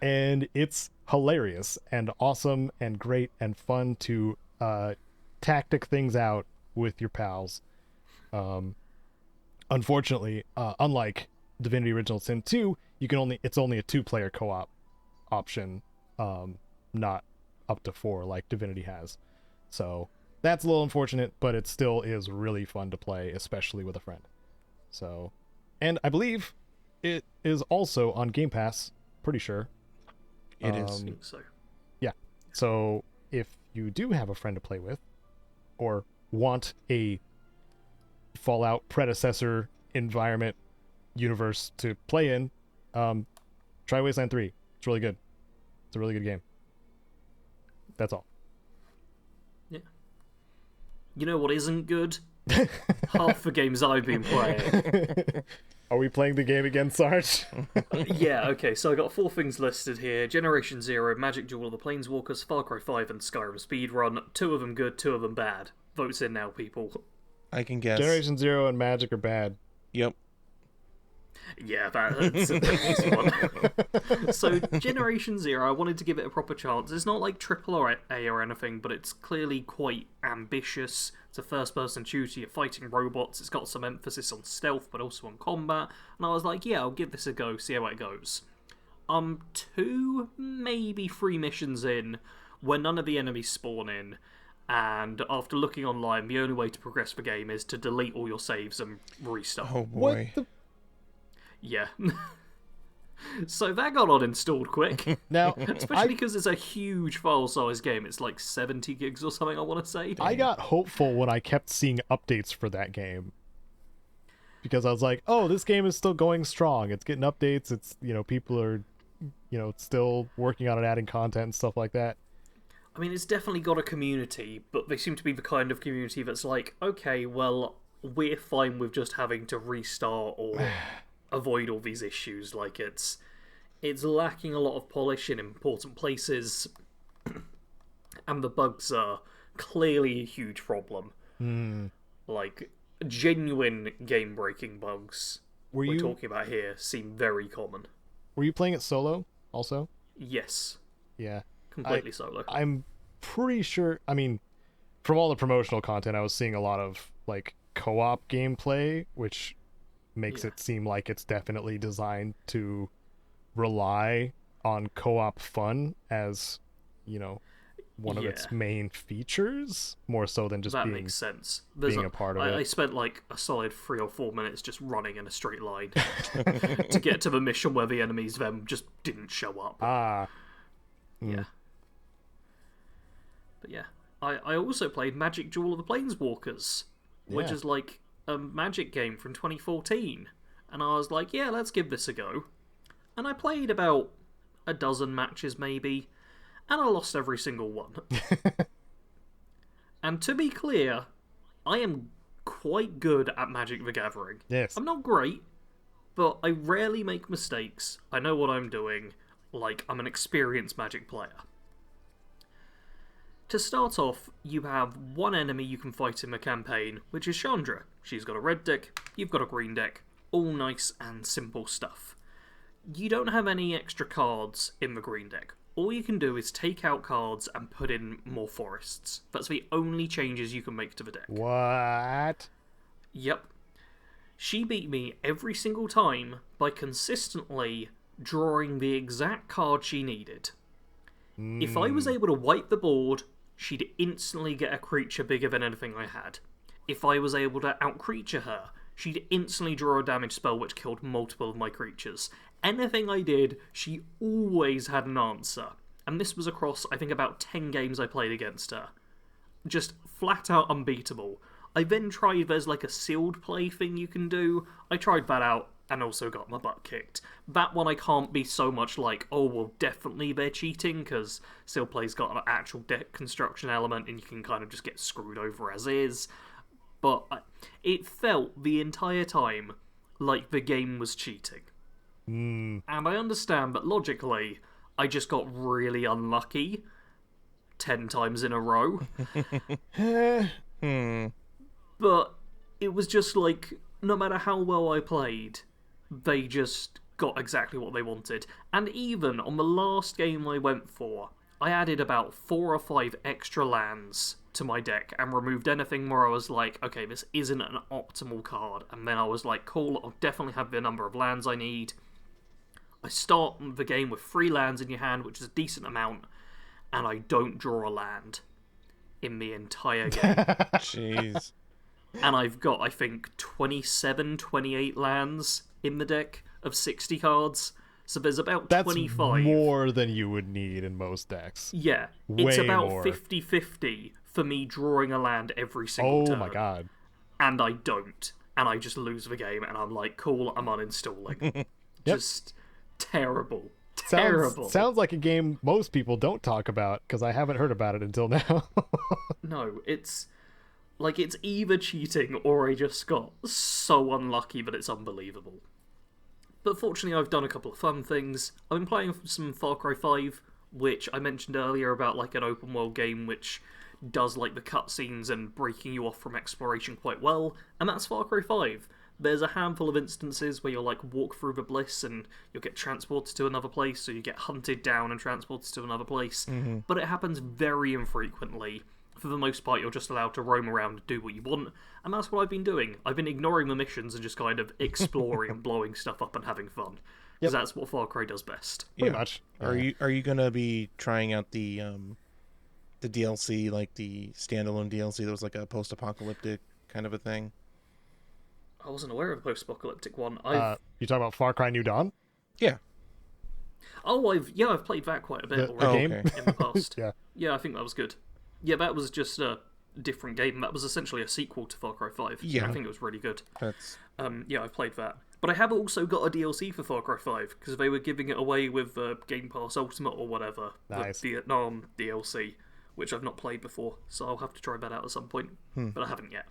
And it's hilarious and awesome and great and fun to tactic things out with your pals. Unfortunately, unlike Divinity Original Sin 2, it's only a 2-player co-op option, not up to 4 like Divinity has. So that's a little unfortunate, but it still is really fun to play, especially with a friend. So, and I believe it is also on Game Pass, pretty sure. It is. I think so. Yeah. So if you do have a friend to play with, or want a Fallout predecessor environment universe to play in, try Wasteland 3. It's really good. It's a really good game. That's all. Yeah. You know what isn't good? Half the games I've been playing. Are we playing the game again, Sarge? Yeah, okay, so I got 4 things listed here. Generation Zero, Magic Duel of the Planeswalkers, Far Cry 5, and Skyrim Speedrun. 2 of them good, 2 of them bad. Votes in now, people. I can guess. Generation Zero and Magic are bad. Yep. Yeah, that's an easy one. So, Generation Zero, I wanted to give it a proper chance. It's not like AAA or anything, but it's clearly quite ambitious. It's a first-person shooter, you're fighting robots, it's got some emphasis on stealth, but also on combat, and I was like, yeah, I'll give this a go, see how it goes. 2, maybe 3 missions in, where none of the enemies spawn in, and after looking online, the only way to progress the game is to delete all your saves and restart. Oh boy. What the... Yeah. So that got uninstalled quick. Now, Especially because it's a huge file size game. It's like 70 gigs or something, I want to say. I got hopeful when I kept seeing updates for that game, because I was like, oh, this game is still going strong. It's getting updates. It's, people are, still working on it, adding content and stuff like that. I mean, it's definitely got a community, but they seem to be the kind of community that's like, okay, well, we're fine with just having to restart or avoid all these issues. Like, it's lacking a lot of polish in important places, and the bugs are clearly a huge problem. Like, genuine game-breaking bugs we're talking about here seem very common. Were you playing it solo also? Yes. Yeah. Completely solo. I'm pretty sure, from all the promotional content, I was seeing a lot of, like, co-op gameplay, which makes it seem like it's definitely designed to rely on co-op fun as, one of its main features, more so than just makes sense. Being a part of it. I spent like a solid 3 or 4 minutes just running in a straight line to get to the mission where the enemies then just didn't show up. Yeah. But yeah. I also played Magic Duel of the Planeswalkers, which is like a Magic game from 2014. And I was like, yeah, let's give this a go. And I played about a dozen matches maybe, and I lost every single one. And to be clear, I am quite good at Magic the Gathering. Yes. I'm not great, but I rarely make mistakes. I know what I'm doing. Like, I'm an experienced Magic player. To start off, you have one enemy you can fight in the campaign, which is Chandra. She's got a red deck, you've got a green deck. all nice and simple stuff. You don't have any extra cards in the green deck. All you can do is take out cards and put in more forests. That's the only changes you can make to the deck. What? Yep. She beat me every single time by consistently drawing the exact card she needed. If I was able to wipe the board, she'd instantly get a creature bigger than anything I had. If I was able to out-creature her, she'd instantly draw a damage spell which killed multiple of my creatures. Anything I did, she always had an answer. And this was across, I think, about 10 games I played against her. Just flat out unbeatable. I then tried, there's like a sealed play thing you can do. I tried that out and also got my butt kicked. That one I can't be so much like, oh, well, definitely they're cheating, because sealed play's got an actual deck construction element and you can kind of just get screwed over as is. But it felt the entire time like the game was cheating. And I understand that logically, I just got really unlucky 10 times in a row. But it was just like, no matter how well I played, they just got exactly what they wanted. And even on the last game I went for, I added about 4 or 5 extra lands to my deck and removed anything where I was like, okay, this isn't an optimal card. And then I was like, cool, I'll definitely have the number of lands I need. I start the game with 3 lands in your hand, which is a decent amount, and I don't draw a land in the entire game. Jeez. And I've got, I think, 27, 28 lands in the deck of 60 cards. So there's about That's 25. more than you would need in most decks. Yeah, it's Way about more. 50-50 for me drawing a land every single turn. Oh my god. And I don't. And I just lose the game, and I'm like, cool, I'm uninstalling. Just terrible. Terrible. Sounds like a game most people don't talk about, because I haven't heard about it until now. No, it's like it's either cheating or I just got so unlucky that it's unbelievable. But fortunately, I've done a couple of fun things. I've been playing some Far Cry 5, which I mentioned earlier about like an open world game which does like the cutscenes and breaking you off from exploration quite well, and that's Far Cry 5. There's a handful of instances where you'll like walk through the bliss and you'll get transported to another place, or you get hunted down and transported to another place. But it happens very infrequently. For the most part, you're just allowed to roam around and do what you want, and that's what I've been doing. I've been ignoring the missions and just kind of exploring and blowing stuff up and having fun. Because that's what Far Cry does best. Pretty much. Are you gonna be trying out the DLC, like the standalone DLC that was like a post-apocalyptic kind of a thing? I wasn't aware of a post-apocalyptic one. You talk about Far Cry New Dawn? Yeah. I've played that quite a bit already game? Okay. in the past. Yeah. Yeah, I think that was good. Yeah, that was just a different game. That was essentially a sequel to Far Cry 5. Yeah. I think it was really good. That's Yeah, I've played that. But I have also got a DLC for Far Cry 5, because they were giving it away with Game Pass Ultimate or whatever. Nice. The Vietnam DLC, which I've not played before, so I'll have to try that out at some point. But I haven't yet.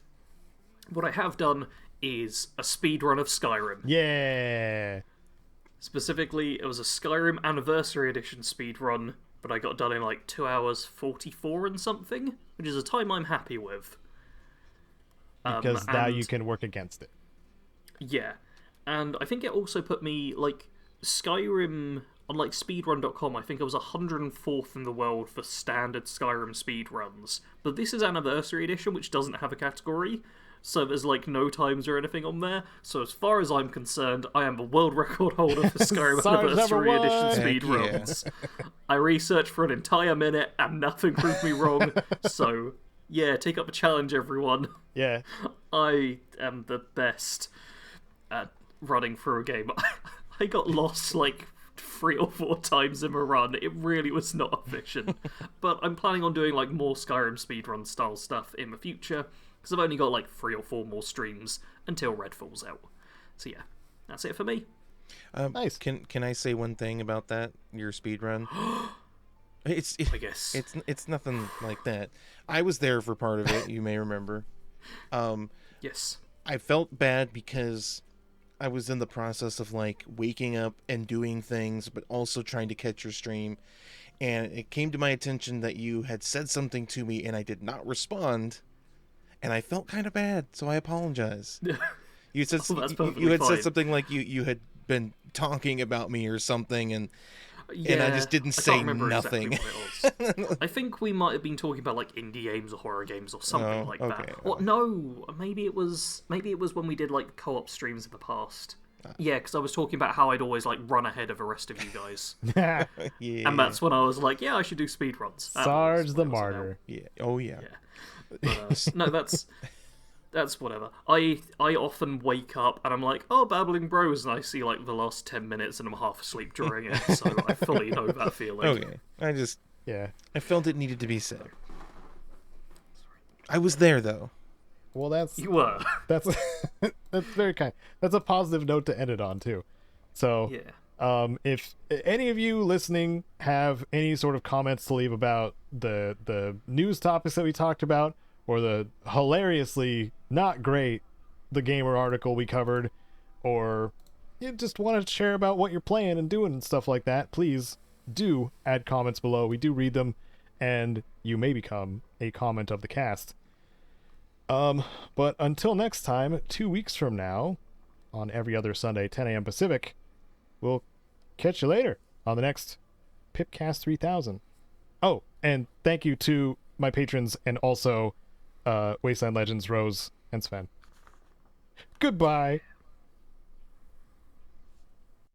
What I have done is a speedrun of Skyrim. Yeah. Specifically, it was a Skyrim Anniversary Edition speedrun, but I got done in like 2 hours 44 and something, which is a time I'm happy with. Because now you can work against it. Yeah, and I think it also put me, like, Skyrim, on like speedrun.com, I think I was 104th in the world for standard Skyrim speedruns, but this is Anniversary Edition, which doesn't have a category, so there's like no times or anything on there. So as far as I'm concerned, I am the world record holder for Skyrim Sarge Anniversary number Edition one! speedruns. I researched for an entire minute and nothing proved me wrong. So yeah, take up the challenge, everyone. Yeah. I am the best at running through a game. I got lost like 3 or 4 times in a run. It really was not efficient. But I'm planning on doing like more Skyrim speedrun style stuff in the future, because I've only got like 3 or 4 more streams until Red falls out. So yeah, that's it for me. Nice. Can I say one thing about that? Your speedrun? I guess. It's nothing like that. I was there for part of it, you may remember. Yes. I felt bad because I was in the process of like waking up and doing things, but also trying to catch your stream. And it came to my attention that you had said something to me and I did not respond. And I felt kind of bad, so I apologize. You said Oh, that's you perfectly had said fine. something like you had been talking about me or something, and I just didn't I say can't remember nothing. exactly what it was. I think we might have been talking about like indie games or horror games or something Oh, like okay, that. Or no, maybe it was when we did like co-op streams in the past. Yeah, because I was talking about how I'd always like run ahead of the rest of you guys, and Yeah. that's when I was like, yeah, I should do speedruns. Sarge the Martyr. Yeah. Oh yeah. Yeah, but no, that's whatever. I often wake up and I'm like, oh, Babbling Bros, and I see like the last 10 minutes and I'm half asleep during it, so I fully know that feeling. Okay. Yeah. I felt it needed to be said. I was there though. Well, that's You were. that's that's very kind. That's a positive note to end it on too. So, Yeah. if any of you listening have any sort of comments to leave about the news topics that we talked about, or the hilariously not great The Gamer article we covered, or you just want to share about what you're playing and doing and stuff like that, please do add comments below. We do read them, and you may become a comment of the cast. But until next time, 2 weeks from now, on every other Sunday, 10 a.m. Pacific, we'll catch you later on the next PIPCAST 3000. Oh, and thank you to my patrons and also Wasteland Legends, Rose and Sven. Goodbye.